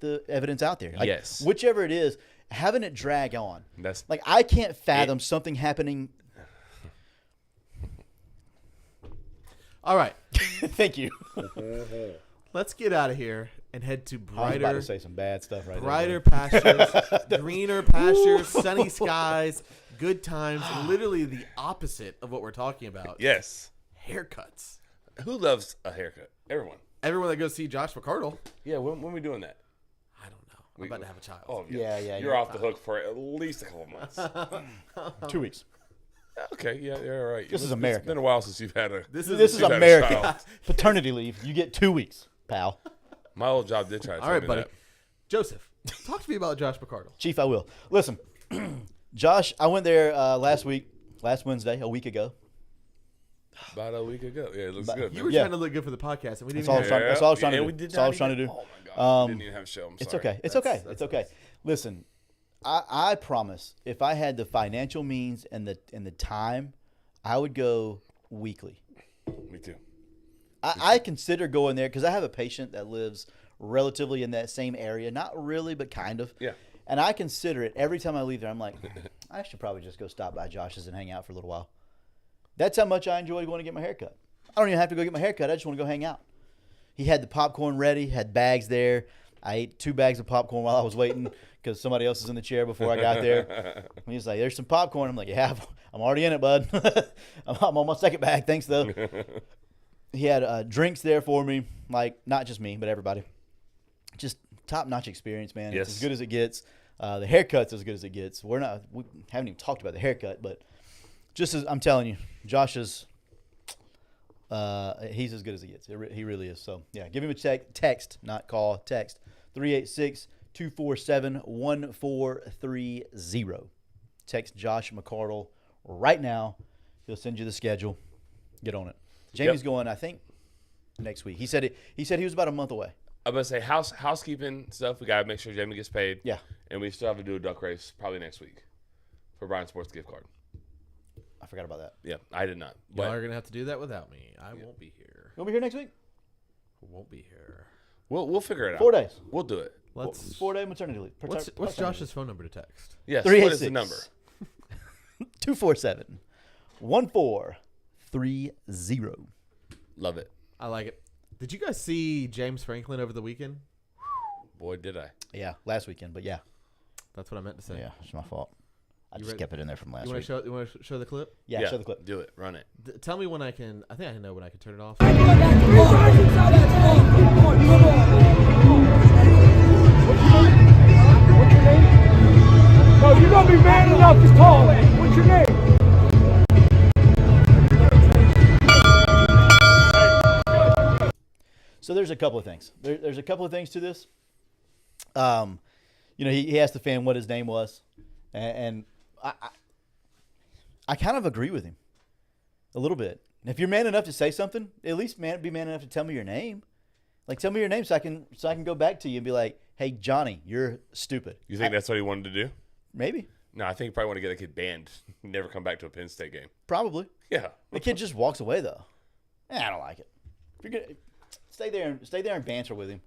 the evidence out there. Like, Yes. whichever it is, having it drag on. That's Like I can't fathom something happening. All right. Thank you. Let's get out of here and head to I was brighter, about to say some bad stuff right brighter pastures, greener pastures, sunny skies, good times. Literally the opposite of what we're talking about. yes. Haircuts. Who loves a haircut? Everyone. Everyone that goes see Josh McCardle. Yeah, when are we doing that? I don't know. I'm about to have a child. Oh, Yeah. You're off the hook for at least a couple months. there. 2 weeks. Okay, yeah, you're all right. This is It's America. been a while since you've had a. This This is had a America. child. Paternity leave. You get 2 weeks, pal. My old job did try to All tell right, me buddy. that. Joseph, talk to me about Josh McCardle. Chief, I will. Listen, Josh, I went there last Wednesday, a week ago. About a week ago. Yeah, it looks good. You man. were Yeah. trying to look good for the podcast, and we didn't That's all I was even trying- that's all I was trying to and do. we did That's all I was not trying to even- do. Oh my god, we Um, didn't even have a show. I'm sorry. It's okay. It's okay. That's It's okay. nice. Listen, I promise, if I had the financial means and the time, I would go weekly. Me too. I consider going there because I have a patient that lives relatively in that same area. Not really, but kind of. Yeah. And I consider it every time I leave there. I'm like, I should probably just go stop by Josh's and hang out for a little while. That's how much I enjoy going to get my hair cut. I don't even have to go get my hair cut. I just want to go hang out. He had the popcorn ready, had bags there. I ate 2 bags of popcorn while I was waiting because somebody else was in the chair before I got there. He was like, there's some popcorn. I'm like, yeah, I'm already in it, bud. I'm on my second bag. Thanks, though. He had drinks there for me, like not just me, but everybody. Just top-notch experience, man. Yes. It's as good as it gets. The haircut's as good as it gets. We haven't even talked about the haircut, but just as I'm telling you, Josh is he's as good as it gets. He really is. So, yeah, give him a text, not call, text, 386-247-1430. Text Josh McCardle right now. He'll send you the schedule. Get on it. Jamie's going, I think, next week. He said he was about a month away. I'm gonna say housekeeping stuff. We gotta make sure Jamie gets paid. Yeah. And we still have to do a duck race probably next week for Brian Sports gift card. I forgot about that. Yeah, I did not. Y'all But are gonna have to do that without me. I won't be here. You'll be here next week? Won't be here. we'll figure it out. 4 days. We'll do it. Let's. 4-day maternity leave. What's Josh's phone number to text? Yes. What is the 386. number? 247-1430. Love it. I like it. Did you guys see James Franklin over the weekend? Boy, did I. Yeah, last weekend, but yeah. That's what I meant to say. Yeah, it's my fault. I You just ready? kept it in there from last You want week. to show the clip? Yeah, show the clip. Do it. Run it. Tell me when I can. I think I know when I can turn it off. No, you're gonna be man enough to call. What's your name? So there's a couple of things. There's a couple of things to this. He asked the fan what his name was, and I kind of agree with him a little bit. If you're man enough to say something, at least be man enough to tell me your name. Like, tell me your name so I can go back to you and be like, hey, Johnny, you're stupid. You think that's what he wanted to do? Maybe. No, I think he probably wanted to get that kid banned. Never come back to a Penn State game. Probably. Yeah. The kid just walks away, though. I don't like it. If you're gonna stay there and banter with him.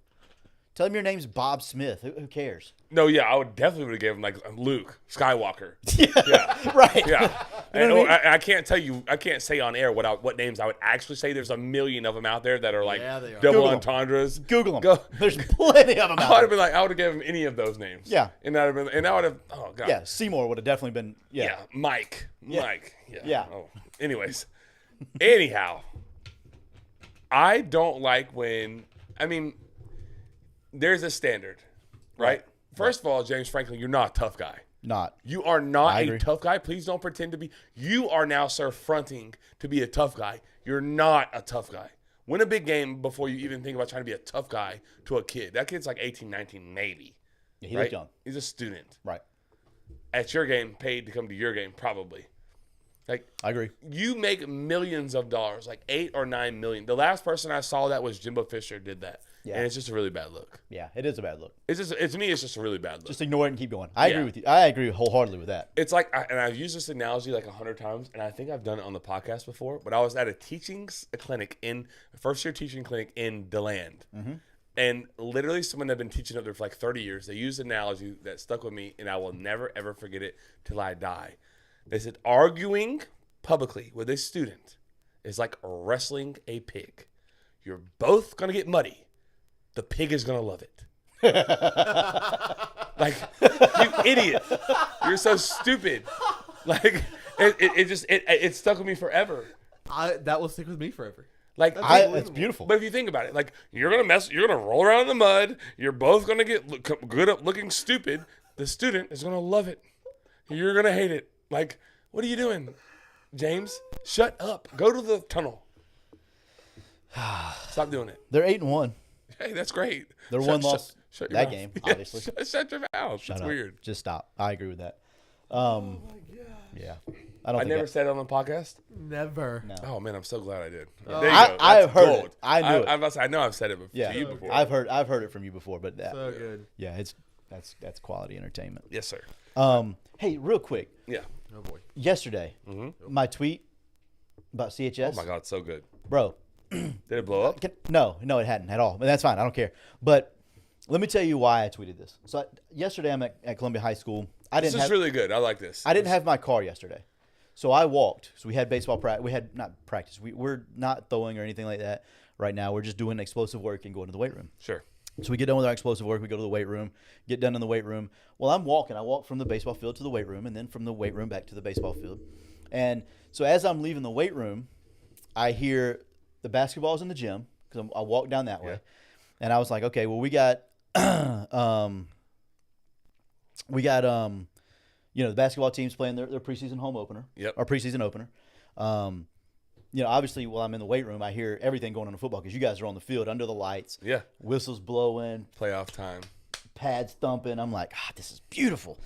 Tell him your name's Bob Smith. Who cares? No, yeah, I would definitely would have given him like Luke Skywalker. Yeah. Right. Yeah. You know what I mean? I can't tell you. I can't say on air what names I would actually say. There's a million of them out there that are like Yeah, they are. double Google 'em. entendres. Google them. Go. There's plenty of them I out would there. have been like, I would have given him any of those names. Yeah. And that would have been, and I would have. Oh god. Yeah, Seymour would have definitely been. Yeah. Yeah. Mike. Yeah. Mike. Yeah. Yeah. Oh. Anyways. Anyhow, I don't like when. I mean, there's a standard, right? First of all, James Franklin, you're not a tough guy. Not. You are not I a agree. tough guy. Please don't pretend to be. You are now, sir, fronting to be a tough guy. You're not a tough guy. Win a big game before you even think about trying to be a tough guy to a kid. That kid's like 18, 19, maybe. Yeah, he right? was young. He's a student. Right. At your game, paid to come to your game, probably. Like, I agree. you make millions of dollars, like 8 or 9 million. The last person I saw that was Jimbo Fisher did that. Yeah. And it's just a really bad look. Yeah, it is a bad look. To me, it's just a really bad look. Just ignore it and keep going. I Yeah. agree with you. I agree wholeheartedly with that. It's like, and I've used this analogy like 100 times, and I think I've done it on the podcast before, but I was at a first year teaching clinic in DeLand. Mm-hmm. And literally someone had been teaching up there for like 30 years. They used an analogy that stuck with me, and I will never, ever forget it till I die. They said, arguing publicly with a student is like wrestling a pig. You're both going to get muddy. The pig is going to love it. Like, you idiot. You're so stupid. Like, it stuck with me forever. That will stick with me forever. Like, That's beautiful. but if you think about it, like, you're gonna roll around in the mud. You're both gonna get good up looking stupid. The student is gonna love it. You're gonna hate it. Like, what are you doing, James? Shut up. Go to the tunnel. Stop doing it. They're 8-1. Hey, that's great. They're one loss shut your that mouth. game, Yeah, obviously. Shut your mouth. Shut That's up. weird. Just stop. I agree with that. Yeah. I don't I think never that- said it on the podcast. Never. No. Oh man, I'm so glad I did. Oh. There you I- go. I That's heard gold. it. I knew it. I must say, I know I've said it Yeah. to you before. I've heard it from you before, but that, So good. yeah, that's quality entertainment. Yes, sir. Hey, real quick. Yeah. Oh boy. Yesterday, my tweet about CHS. Oh my God, so good. Bro. Did it blow up? No, it hadn't at all. But that's fine. I don't care. But let me tell you why I tweeted this. So yesterday I'm at Columbia High School. This is really good. I like this. I didn't have my car yesterday. So I walked. So we had baseball practice. We had not practice. We're not throwing or anything like that right now. We're just doing explosive work and going to the weight room. Sure. So we get done with our explosive work. We go to the weight room, get done in the weight room. Well, I'm walking. I walk from the baseball field to the weight room and then from the weight room back to the baseball field. And so as I'm leaving the weight room, I hear the basketballs in the gym because I walk down that way. Yeah. And I was like, okay, well, we got the basketball team's playing their preseason home opener. Yep. Or preseason opener. Obviously, while I'm in the weight room, I hear everything going on in football because you guys are on the field under the lights. Yeah. Whistles blowing, Playoff time. pads thumping. I'm like, this is beautiful.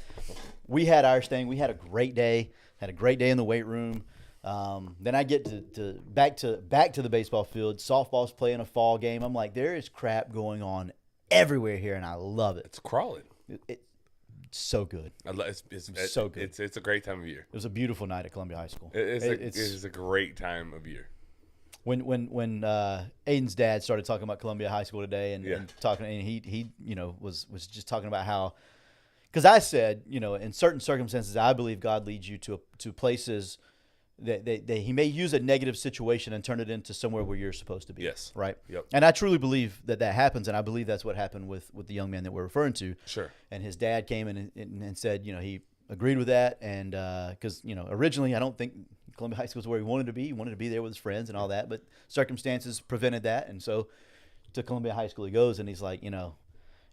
We had our thing. We had a great day. Had a great day in the weight room. Then I get to back to the baseball field. Softball's playing a fall game. I'm like, there is crap going on everywhere here, and I love it. It's crawling. It's so good. It's so good. It's a great time of year. It was a beautiful night at Columbia High School. It is a great time of year. When Aiden's dad started talking about Columbia High School today, and he was just talking about how, because I said, in certain circumstances, I believe God leads you to places that he may use a negative situation and turn it into somewhere where you're supposed to be. Yes. Right. Yep. And I truly believe that happens, and I believe that's what happened with the young man that we're referring to. Sure. And his dad came in and said, he agreed with that, and because originally I don't think Columbia High School is where he wanted to be. He wanted to be there with his friends and all that, but circumstances prevented that, and so to Columbia High School he goes, and he's like,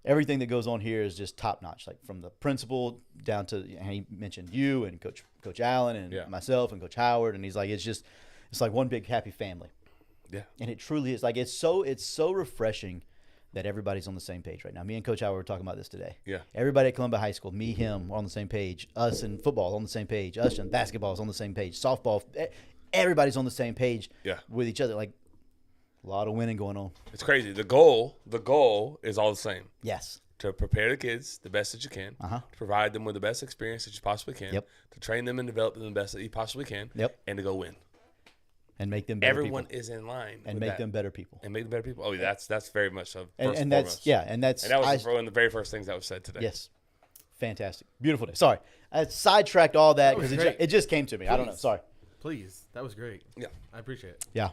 everything that goes on here is just top notch, like from the principal down to, and he mentioned you and Coach Allen and myself and Coach Howard, and he's like, it's like one big happy family. Yeah. And it truly is. Like, it's so refreshing that everybody's on the same page right now. Me and Coach Howard were talking about this today. Yeah. Everybody at Columbia High School, me, him, we're on the same page. Us in football on the same page. Us in basketball is on the same page. Softball, everybody's on the same page with each other. Like, a lot of winning going on. It's crazy. The goal is all the same. Yes. To prepare the kids the best that you can, Uh-huh. to provide them with the best experience that you possibly can, Yep. to train them and develop them the best that you possibly can, Yep. and to go win. And make them better Everyone people. is in line. And with make that. them better people. And make them better people. Oh, that's very much so. And that's, and that's. And that was one of the very first things that was said today. Yes. Fantastic. Beautiful day. Sorry. I sidetracked all that because great. it just came to me. I don't know. Please. Sorry. Please, that was great. Yeah. I appreciate it. Yeah.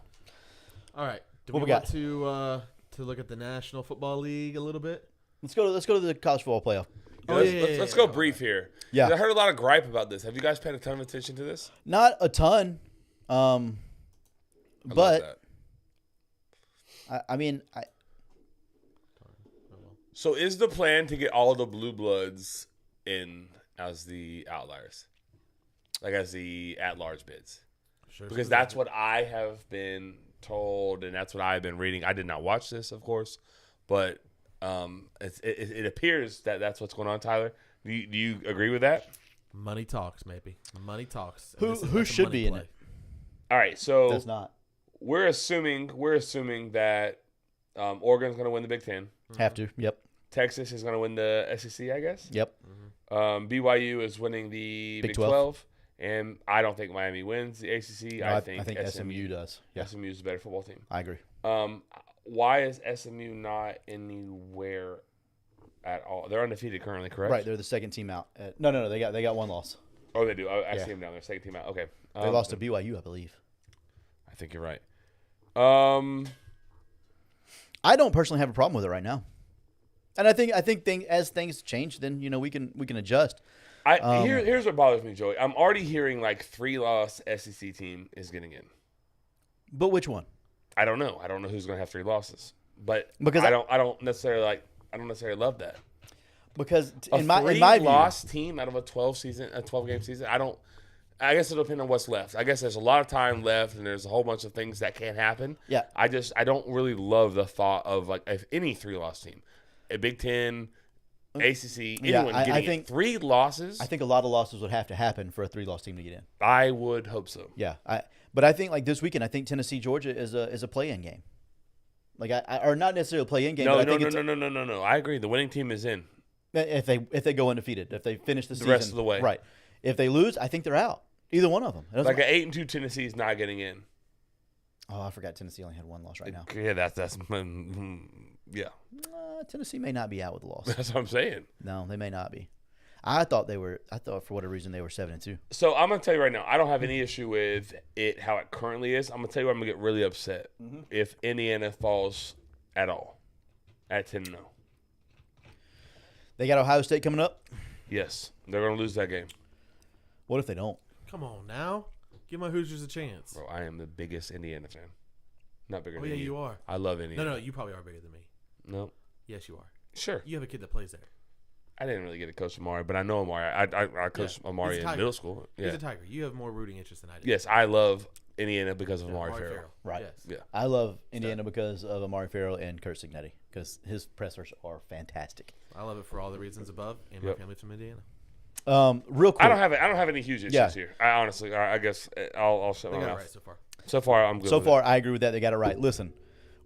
All right, do What we we want got? to look at the National Football League a little bit? Let's go to the college football playoff. Let's go brief here. Yeah. I heard a lot of gripe about this. Have you guys paid a ton of attention to this? Not a ton. I love But that. I mean, So is the plan to get all the blue bloods in as the outliers, like as the at-large bids? Sure. Because that's what I have been told, and that's what I've been reading. I did not watch this, of course, but it appears that that's what's going on. Tyler, do you agree with that? Money talks, maybe. Money talks. Who should be in it? All right, so That's not. we're assuming that Oregon's going to win the Big Ten. Have to. Yep. Texas is going to win the SEC, I guess. Yep. BYU is winning the Big 12. And I don't think Miami wins the ACC. No, I I think think SMU does. Yeah. SMU is a better football team. I agree. Why is SMU not anywhere at all? They're undefeated currently, correct? Right. They're the second team out. No. They got one loss. Oh, they do. I Yeah. see them down there. Second team out. Okay. They lost to BYU, I believe. I think you're right. I don't personally have a problem with it right now. And I think as things change, then we can adjust. Here's what bothers me, Joey. I'm already hearing like 3-loss SEC team is getting in. But which one? I don't know. I don't know who's going to have 3 losses. But Because I don't necessarily love that. Because A in my view, loss team out of a 12 game season. I guess it'll depend on what's left. I guess there's a lot of time left, and there's a whole bunch of things that can happen. Yeah. I don't really love the thought of like if any 3-loss team, a Big Ten, ACC, anyone I getting think 3 losses. I think a lot of losses would have to happen for a 3-loss team to get in. I would hope so. Yeah. But I think like this weekend, I think Tennessee Georgia is a play-in game. Like or not necessarily a play-in game. No. I agree. The winning team is in. If they go undefeated, if they finish the season rest of the way. right. If they lose, I think they're out. Either one of them. It doesn't Like an 8-2 Tennessee is not getting in. Oh, I forgot Tennessee only had one loss right now. Yeah, that's yeah. Tennessee may not be out with a loss. That's what I'm saying. No, they may not be. I thought for whatever reason they were 7-2. So I'm gonna tell you right now, I don't have any issue with it how it currently is. I'm gonna tell you where I'm gonna get really upset if Indiana falls at all at 10-0. They got Ohio State coming up. Yes, they're gonna lose that game. What if they don't? Come on now. Give my Hoosiers a chance. Bro, I am the biggest Indiana fan. Not bigger Oh, than yeah, you. you are. I love Indiana. No, you probably are bigger than me. No. Yes, you are. Sure. You have a kid that plays there. I didn't really get to coach Amari, but I know Amari. I coached Amari He's a in Tiger. middle school. Yeah. He's a Tiger. You have more rooting interest than I do. Yes, I love Indiana because of Yeah, Amari Farrell. Right. Yes. Yeah. I love Indiana because of Amari Farrell and Kurt Signetti because his pressers are fantastic. I love it for all the reasons above, and my Yep. family's from Indiana. Real quick. I don't have any huge issues Yeah. here. I honestly, I guess I'll shut They my got it mouth. right so far. So far, I'm good. So with far, I agree with that. They got it right. Listen,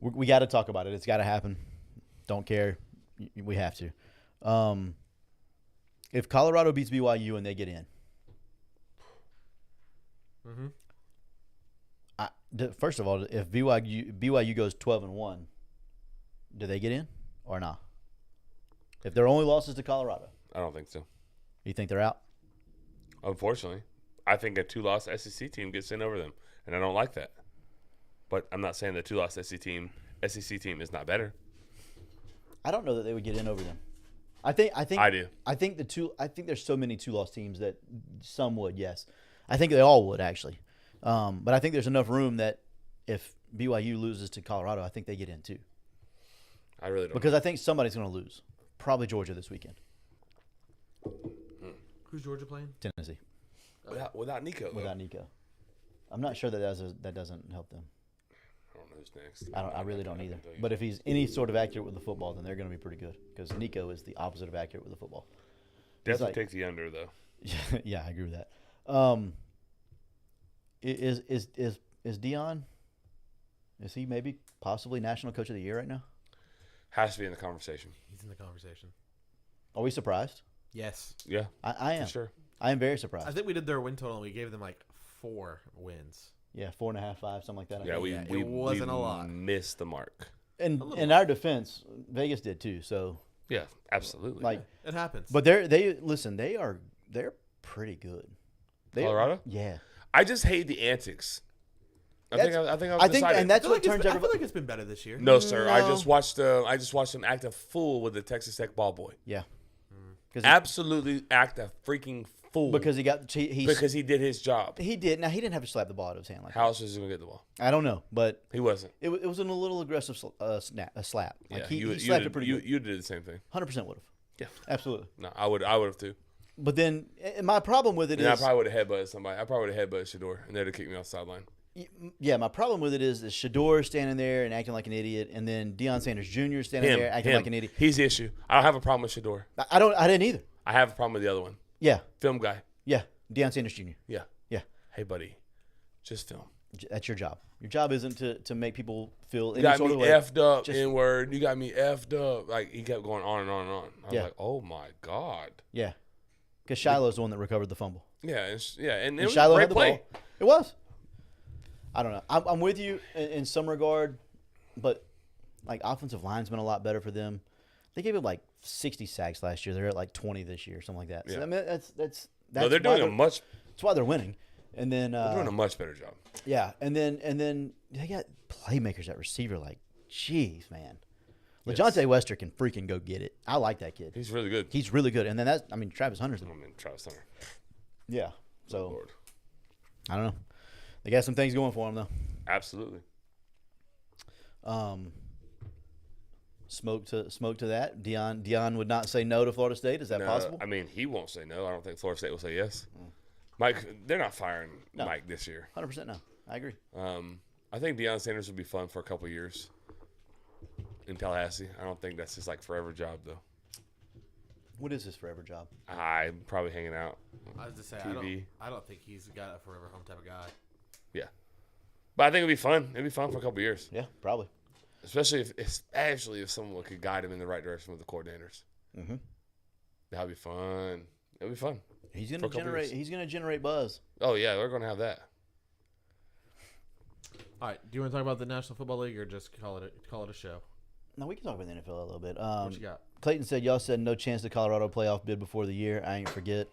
we got to talk about it. It's got to happen. Don't care. We have to. If Colorado beats BYU and they get in, first of all, if BYU goes 12-1, do they get in or not? If their only loss is to Colorado, I don't think so. you think they're out? Unfortunately, I think a 2-loss SEC team gets in over them, and I don't like that. But I'm not saying the 2-loss SEC team is not better. I don't know that they would get in over them. I think I do. I think there's so many 2-loss teams that some would, yes. I think they all would actually. But I think there's enough room that if BYU loses to Colorado, I think they get in too. I really don't. Because I think somebody's going to lose. Probably Georgia this weekend. Who's Georgia playing? Tennessee without Nico. without Nico. I'm not sure that doesn't help them. I don't know who's next. I really don't either. But if he's any sort of accurate with the football, then they're going to be pretty good. Because Nico is the opposite of accurate with the football. Definitely like- take the under though. Yeah, I agree with that. Is Dion? Is he maybe possibly national coach of the year right now? Has to be in the conversation. He's in the conversation. Are we surprised? Yes. Yeah, I am. for sure. I am very surprised. I think we did their win total and we gave them like 4 wins. Yeah, 4.5, 5, something like that. I Yeah, think. we it wasn't a lot. Missed the mark. And little in our defense, Vegas did too. So Yeah, absolutely. like, It happens. but they're pretty good. Colorado? Yeah. I just hate the antics. I think and I've that's decided. what I feel turns like everybody. it's been better this year. No, sir. I No. just watched him act a fool with the Texas Tech ball boy. Yeah. Absolutely act a freaking fool Because he did his job. he did. Now he didn't have to slap the ball out of his hand like How else was he gonna get the ball? that. I don't know, but He wasn't. it was in a little aggressive slap. Like Yeah, he slapped did, it pretty you, good. you did the same thing. 100% would have. Yeah. Absolutely. No, I would have too. But then my problem with it And I is, probably would have headbutted somebody. I probably would have headbutted Shador, and they'd have kicked me off the sideline. yeah, my problem with it is Shador standing there and acting like an idiot, and then Deion Sanders Jr. standing there acting like an idiot. He's the issue. I don't have a problem with Shador. I didn't either. I have a problem with the other one. Yeah, Film guy. yeah, Deion Sanders Jr. Yeah. Yeah, Hey, buddy, just film. that's your job. Your job isn't to make people feel You any got sort me of way. effed up, Just- N-word. You got me effed up. Like, he kept going on and on and on. I was Yeah. like, oh, my God. Yeah, because Shiloh's the one that recovered the fumble. Yeah, and it And was Shiloh a had great the play. ball. It was. I don't know. I'm with you in some regard, but like offensive line's been a lot better for them. They gave it like 60 sacks last year. They're at like 20 this year, something like that. So Yeah. I mean, that's No, they're doing that's why they're winning. And then they're doing a much better job. yeah, and then they got playmakers at receiver. Like, jeez, man, LeJohntay Wester can freaking go get it. I like that kid. He's really good. He's really good. And then Travis Hunter's. I mean, Travis Hunter. Yeah. So Lord. I don't know. They got some things going for them though. Absolutely. Smoke to that. Dion would not say no to Florida State. Is that No, possible? I mean, he won't say no. I don't think Florida State will say yes. Mike, they're not firing Mike this year. 100% no. I agree. I think Deion Sanders would be fun for a couple of years in Tallahassee. I don't think that's his like forever job though. What is his forever job? I'm probably hanging out. I was to say, TV. I don't think he's got a forever home type of guy. Yeah, but I think it'd be fun. It'd be fun for a couple of years, Yeah, probably. especially if someone could guide him in the right direction with the coordinators. Mhm. That'd be fun. It'd be fun. He's For gonna a couple generate. years. He's gonna generate buzz. Oh yeah, we're gonna have that. All right. Do you want to talk about the National Football League or just call it a show? No, we can talk about the NFL a little bit. What you got? Clayton said y'all said no chance to Colorado playoff bid before the year. I ain't forget.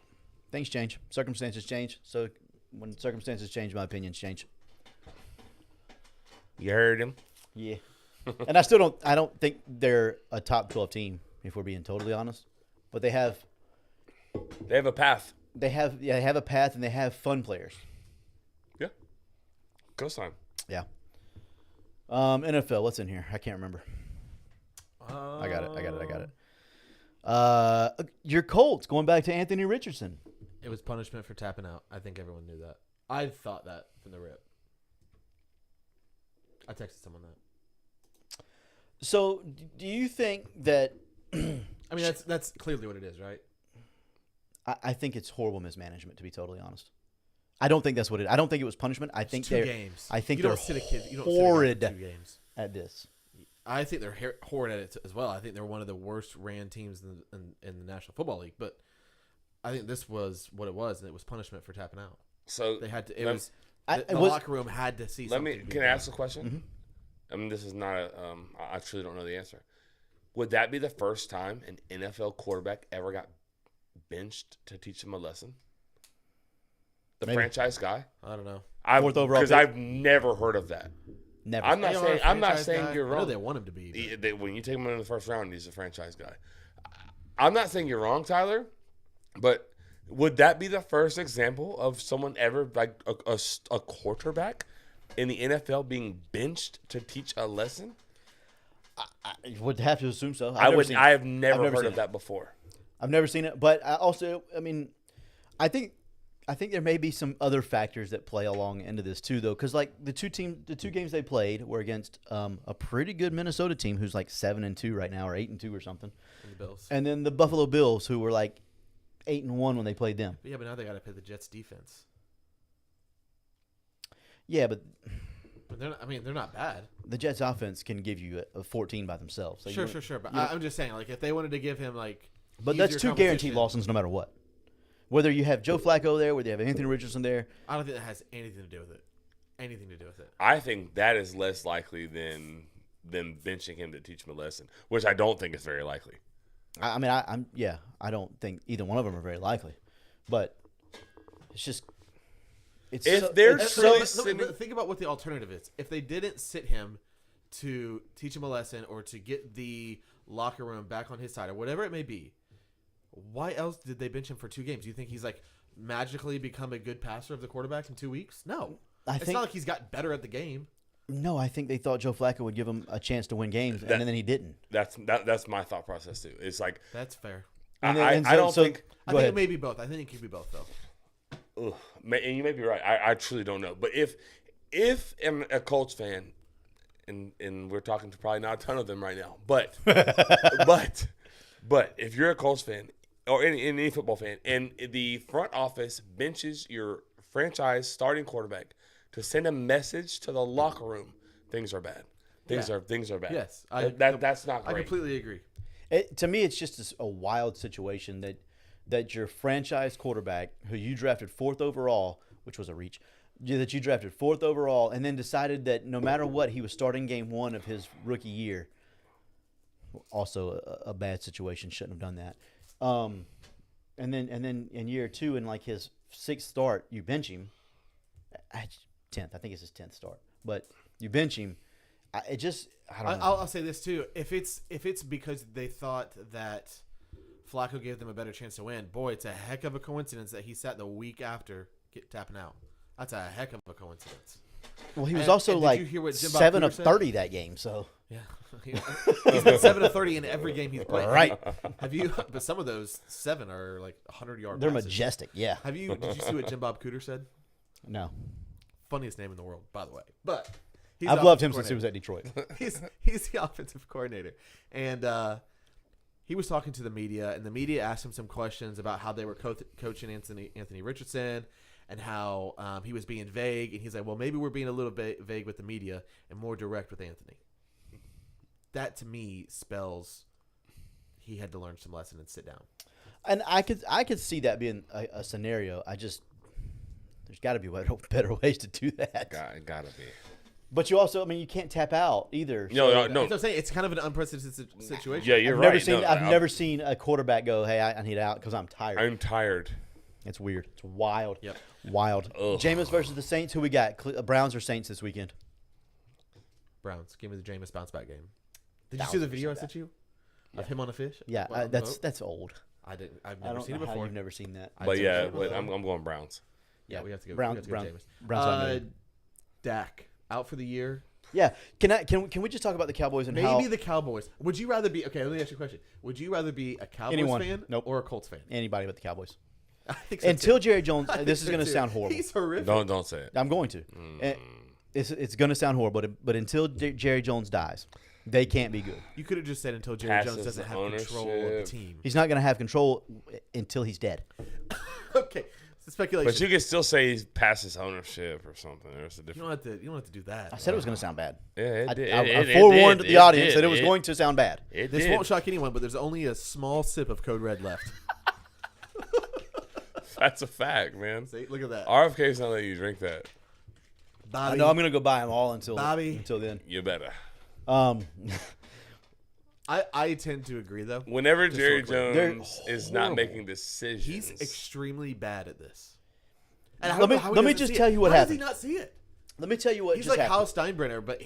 Things change. Circumstances change. So when circumstances change, my opinions change. You heard him. Yeah. And I don't think they're a top 12 team, if we're being totally honest. But they have They have a path. they have a path and they have fun players. Yeah. Ghost time. Yeah. NFL, what's in here? I can't remember. I got it. Your Colts going back to Anthony Richardson. It was punishment for tapping out. I think everyone knew that. I thought that from the rip. I texted someone that. So, do you think that? I mean, that's clearly what it is, right? I think it's horrible mismanagement, to be totally honest. I don't think that's what it. I don't think it was punishment. I think Two they're. games. I think you don't they're sit a kid. You don't horrid sit a guy for 2 games. at this. I think they're horrid at it as well. I think they're one of the worst ran teams in the National Football League. But I think this was what it was, and it was punishment for tapping out. So They had to. The it was- locker room had to see. let me. something Can I ask a question? Mm-hmm. I mean, this is not a. I truly don't know the answer. Would that be the first time an NFL quarterback ever got benched to teach him a lesson? The Maybe. franchise guy. I don't know. Fourth overall Because pick? I've never heard of that. Never. I'm not They are saying. a I'm not franchise saying guy. you're I know wrong. they want him to be. but- When you take him in the first round, he's a franchise guy. I'm not saying you're wrong, Tyler, but would that be the first example of someone ever like a quarterback in the NFL being benched to teach a lesson? I would have to assume so. I have never heard seen of it. that before. I've never seen it, but I also, I mean, I think there may be some other factors that play along into this too, though, because like the two games they played were against a pretty good Minnesota team who's like 7-2 right now, or 8-2 or something, And the Bills. and then the Buffalo Bills who were like 8-1 when they played them. But yeah, but now they got to play the Jets defense. Yeah, but But they're not bad. the Jets offense can give you a 14 by themselves. Like, Sure. But I'm just saying, like, if they wanted to give him like, But that's easier two guaranteed competition, losses no matter what. Whether you have Joe Flacco there, whether you have Anthony Richardson there. I don't think that has anything to do with it. Anything to do with it. I think that is less likely than them benching him to teach him a lesson, which I don't think is very likely. I mean, I don't think either one of them are very likely, but it's just it's If so, they're it's truly so, sitting- Think about what the alternative is. If they didn't sit him to teach him a lesson or to get the locker room back on his side or whatever it may be, why else did they bench him for 2 games? Do you think he's like magically become a good passer of the quarterback in 2 weeks? No. I It's think not like he's got better at the game. no, I think they thought Joe Flacco would give him a chance to win games, and then he didn't. That's my thought process too. It's like That's fair. And I then- don't think. I Go think ahead. it may be both. I think it could be both, though. Ugh, and you may be right. I truly don't know. But if I'm a Colts fan, and we're talking to probably not a ton of them right now, but but if you're a Colts fan or any football fan, and the front office benches your franchise starting quarterback to send a message to the locker room, things are bad. Things are bad. Yes. That's not I great. completely agree. To me, it's just a wild situation that your franchise quarterback, who you drafted 4th overall, which was a reach, that you drafted 4th overall, and then decided that no matter what, he was starting game 1 of his rookie year. Also, a bad situation. Shouldn't have done that. And then in year 2, in like his 6th start, you bench him. 10th, I think it's his 10th start, but you bench him. I don't know. I'll say this too: if it's because they thought that Flacco gave them a better chance to win, boy, it's a heck of a coincidence that he sat the week after tapping out. That's a heck of a coincidence. Well, he was and- also and did like you hear what Jim Bob 7 Cooter of said? 30 that game. So Yeah, he's been 7 of 30 in every game he's played. Right. Have you? But some of those 7 are like 100-yard. they're passes. majestic. Yeah. Did you see what Jim Bob Cooter said? No, Funniest name in the world, by the way. But he's I've the loved him offensive since he was at Detroit. he's the offensive coordinator, and he was talking to the media, and the media asked him some questions about how they were coaching Anthony Richardson, and how he was being vague, and he's like, well, maybe we're being a little bit vague with the media and more direct with Anthony. That to me spells he had to learn some lesson and sit down. And I could see that being a scenario. There's got to be better ways to do that. Gotta be. But you also, I mean, you can't tap out either. No. That's what I'm saying. It's kind of an unprecedented situation. Yeah, you're I've right. never seen. No, I've never seen a quarterback go, "Hey, I need out because I'm tired." I'm tired. It's weird. It's wild. Yep. Wild. Ugh. Jameis versus the Saints. Who we got? Browns or Saints this weekend? Browns. Give me the Jameis bounce back game. Did you see the video I sent you of him on a fish? Yeah, On the boat? that's old. I didn't. I've I never don't seen know it how before. you've never seen that. I But took yeah, it. but I'm going Browns. Yeah, we have to go. Brown- we have to go Brown- Jameis. Browns eliminated. Dak out for the year. Yeah. Can we just talk about the Cowboys and how Maybe the Cowboys. Would you rather be? Okay, let me ask you a question. Would you rather be a Cowboys Anyone. fan Nope. or a Colts fan? anybody but the Cowboys? I think so Until too. Jerry Jones. I think This is so going to too. sound horrible. He's horrific. Don't say it. I'm going to. It's going to sound horrible, but until Jerry Jones dies, they can't be good. You could have just said until Jerry Passes Jones doesn't the have control of the ownership. team. He's not going to have control until he's dead. Okay, It's speculation. But you can still say he's past his ownership or something. There's a you different. don't have to do that. I said it was going to sound bad. Yeah, it I, did. I It forewarned did. the audience It that it was did. going to sound bad. It This did. won't shock anyone, but there's only a small sip of Code Red left. That's a fact, man. See, look at that. RFK's not letting you drink that. Bobby, I know I'm going to go buy them all until Bobby. then. You better. I tend to agree though. Whenever Jerry Historically. Jones is not horrible. making decisions, He's extremely bad at this. And I Let don't me- know how he let me doesn't just see tell it. you what how happened. Does he not see it? Let me tell you what He's just like happened. Hal Steinbrenner, but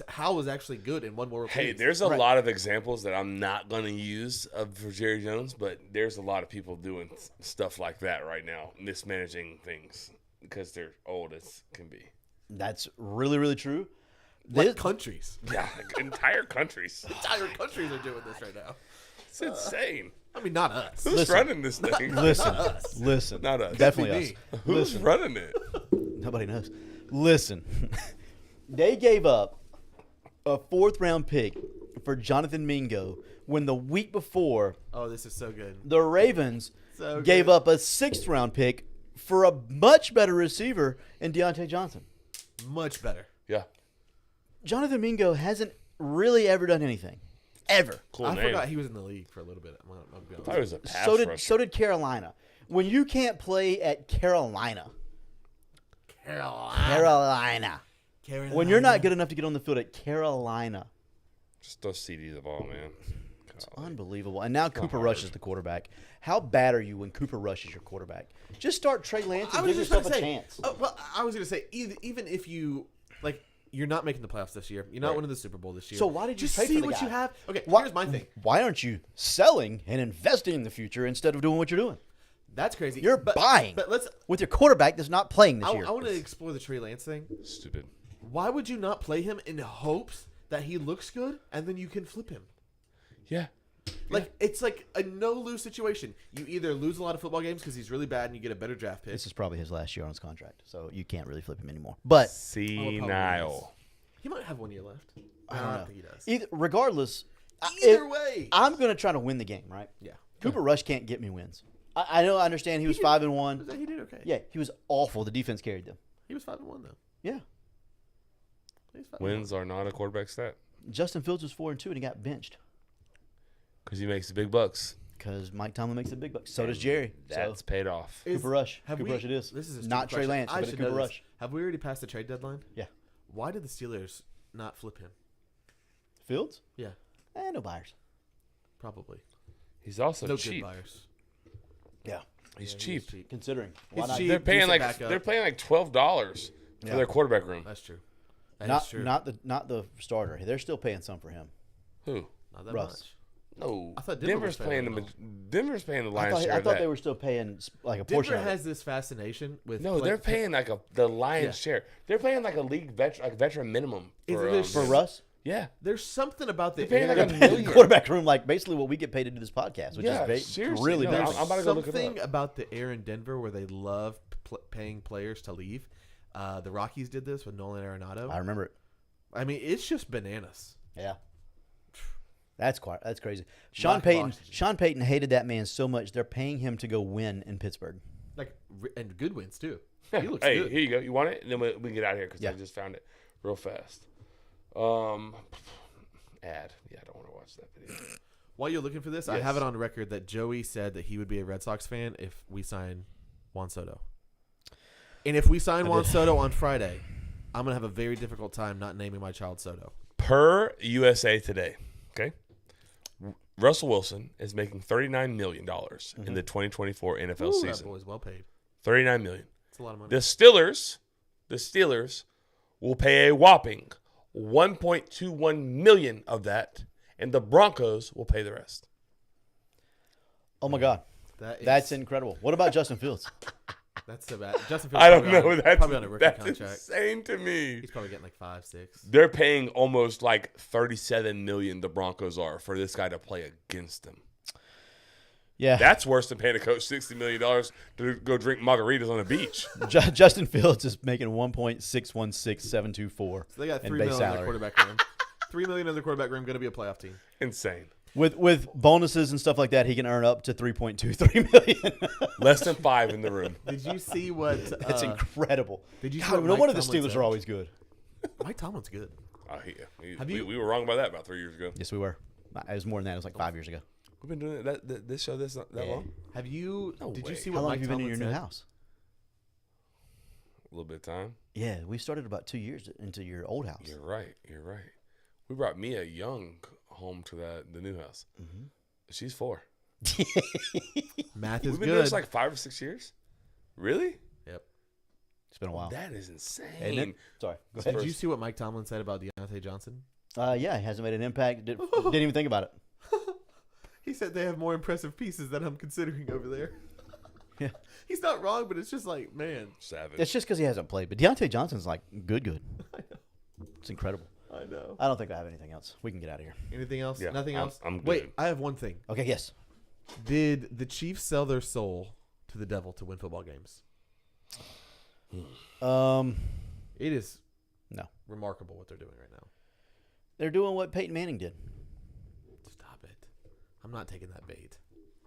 Hal was actually good and won more. World Hey, Series. there's a Right. lot of examples that I'm not going to use for Jerry Jones, but there's a lot of people doing stuff like that right now, mismanaging things because they're old as can be. That's really, really true. Like This- countries. Yeah, like entire countries. Entire countries are doing this right now. It's insane. I mean, not us. Who's listen. running this thing? listen. Not us. Definitely us. Could Who's running it? Nobody knows. Listen, they gave up a 4th-round pick for Jonathan Mingo when the week before Oh, this is so good. the Ravens So gave good. up a 6th-round pick for a much better receiver in Deontay Johnson. Much better. Yeah, Jonathan Mingo hasn't really ever done anything. Ever. cool I name. forgot he was in the league for a little bit. I'll be I honest. thought he was a pass rusher. So did Carolina. When you can't play at Carolina, Carolina. When you're not good enough to get on the field at Carolina, Just throw CD the ball, man. unbelievable. And now Cooper Rush is the quarterback. How bad are you when Cooper Rush is your quarterback? Just start Trey Lance I and was give just about yourself to a say. chance. Well, I was going to say, even if you like, you're not making the playoffs this year. You're not winning the Super Bowl this year. So why did you just trade see for the what guy? you have? Okay, Why- here's my thing. Why aren't you selling and investing in the future instead of doing what you're doing? That's crazy. You're buying. But let's. With your quarterback that's not playing this I year. want to explore the Trey Lance thing. Stupid. Why would you not play him in hopes that he looks good and then you can flip him? Yeah. Like it's like a no lose situation. You either lose a lot of football games because he's really bad and you get a better draft pick. This is probably his last year on his contract, so you can't really flip him anymore. But Senile. He might have 1 year left. I don't know. think he does. Regardless, Either way. I'm going to try to win the game, right? Yeah. Cooper Rush can't get me wins. I know. I understand he was 5-1. He did okay. Yeah, he was awful. The defense carried them. He was 5-1 though. Yeah. He was 5-1. Wins are not a quarterback stat Justin Fields was 4-2 and he got benched because he makes the big bucks. because Mike Tomlin makes the big bucks. So does Jerry. That's So paid off. Is- Cooper Rush. have Cooper we- Rush it is. This is a not stupid Trey question. Lance, I but should Cooper know this. Rush. Have we already passed the trade deadline? Yeah. Why did the Steelers not flip him? Fields? Yeah, No buyers. probably. He's also No cheap. good buyers. Yeah. He's Yeah, he is cheap. Considering. Why He's not? cheap. They're paying Decent like backup. they're paying like $12 for Yeah. their quarterback room. That's true. That is true. Not the starter. They're still paying some for him. Who? Not that Russ. much. No. I thought Denver was Denver's paying paying Denver's paying the I lion's thought, share I of thought that. they were still paying like a portion Denver of it. has this fascination with No, they're paying like the lion's share. They're paying like a league veteran minimum Is for, it this- For Russ? Yeah. There's something about the They're paying like air- a The million. quarterback room, like basically what we get paid to do this podcast, which Yeah, is seriously, really no, big. I'm about to go look it something up. about the air in Denver where they love paying players to leave. The Rockies did this with Nolan Arenado. I remember it. I mean, it's just bananas. Yeah. That's crazy. Lack of oxygen. Sean Payton hated that man so much they're paying him to go win in Pittsburgh. Like and good wins too. He looks Hey, good. here you go. You want it? And then we can get out of here because Yeah. I just found it real fast. Ad. Yeah, I don't want to watch that video. While you're looking for this, I Yes. have it on record that Joey said that he would be a Red Sox fan if we sign Juan Soto. And if we sign Juan Soto on Friday, I'm gonna have a very difficult time not naming my child Soto. Per USA Today, okay, Russell Wilson is making $39 million in the 2024 NFL Ooh, that season. boy's well paid. $39 million. It's a lot of money. The Steelers will pay a whopping $1.21 million of that, and the Broncos will pay the rest. Oh my God. That's incredible. What about Justin Fields? That's so bad. Justin Fields I don't probably know. on- That's probably on a rookie that's contract. insane to me. He's probably getting like 5, 6. They're paying almost like $37 million. The Broncos are for this guy to play against them. Yeah. That's worse than paying a coach $60 million to go drink margaritas on the beach. Justin Fields is making 1.616724 So they got in $3 base million in the salary. quarterback room. $3 million in the quarterback room. Going to be a playoff team. Insane. With bonuses and stuff like that, he can earn up to $3.23 million. Less than 5 in the room. Did you see what? That's incredible. Did you see God, what no Mike wonder the Tomlin Steelers said? are always good. Mike Tomlin's good. Oh, yeah. Have we, you- we were wrong about that about 3 years ago. Yes, we were. It was more than that. It was like 5 years ago. We've been doing this show this that Yeah. long? Have you? No did way. you see How what long Mike have you been in Tomlin your new said? house? A little bit of time. Yeah, we started about 2 years into your old house. You're right. We brought Mia Young home to the new house. Mm-hmm. She's 4. Math is We've been good. doing this like 5 or 6 years. Really? Yep. It's been a while. That is insane. Isn't it? Sorry. Go Did ahead. you see what Mike Tomlin said about Deontay Johnson? Yeah, he hasn't made an impact. Didn't even think about it. He said they have more impressive pieces than I'm considering over there. Yeah. He's not wrong, but it's just like, man, Savage. It's just because he hasn't played. But Deontay Johnson's like good. It's incredible. I know. I don't think I have anything else. We can get out of here. Anything else? Yeah, Nothing I'm- else? I'm Wait, good. I have one thing. Okay, yes. Did the Chiefs sell their soul to the devil to win football games? It is No. remarkable what they're doing right now. They're doing what Peyton Manning did. Stop it. I'm not taking that bait.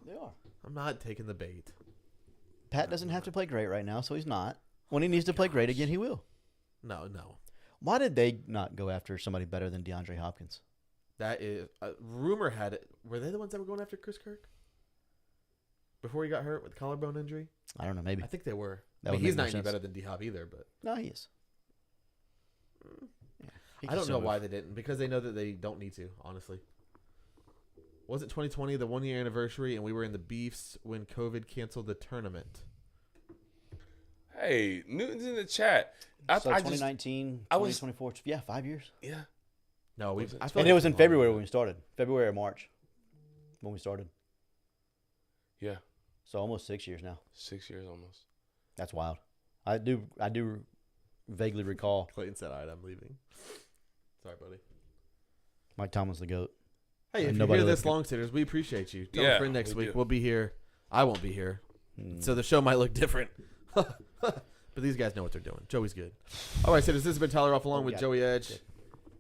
They are. I'm not taking the bait. Pat doesn't have to play great right now, so he's not. When he needs to play great again, he will. No. Why did they not go after somebody better than DeAndre Hopkins? That is rumor had it. Were they the ones that were going after Chris Kirk before he got hurt with collarbone injury? I don't know. Maybe. I think they were. That I mean, would he's make not more any sense. better than D Hop either, but No, he is. Yeah, he I can don't still know why move. they didn't, because they know that they don't need to, honestly. Was it 2020, the 1 year anniversary, and we were in the beefs when COVID canceled the tournament? Hey, Newton's in the chat. I 2019, I was- 2024. Yeah, 5 years. Yeah. No, we. Was it? I feel And like it was in longer February than when we started. February or March when we started. Yeah. So almost 6 years now. 6 years almost. That's wild. I do vaguely recall that. Clayton said, "All right, I'm leaving." Sorry, buddy. Mike Tomlin's the GOAT. Hey, if And you nobody hear this, left. long sitters, we appreciate you. Tell Yeah, a friend next we week. do. We'll be here. I won't be here, so the show might look different. But these guys know what they're doing. Joey's good. All right, sitters, this has been Tyler Ruff along with got Joey Edge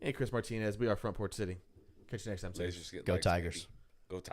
and Chris Martinez. We are Front Porch City. Catch you next time. They sitters. just get Go legs, Tigers. baby. Go Tigers.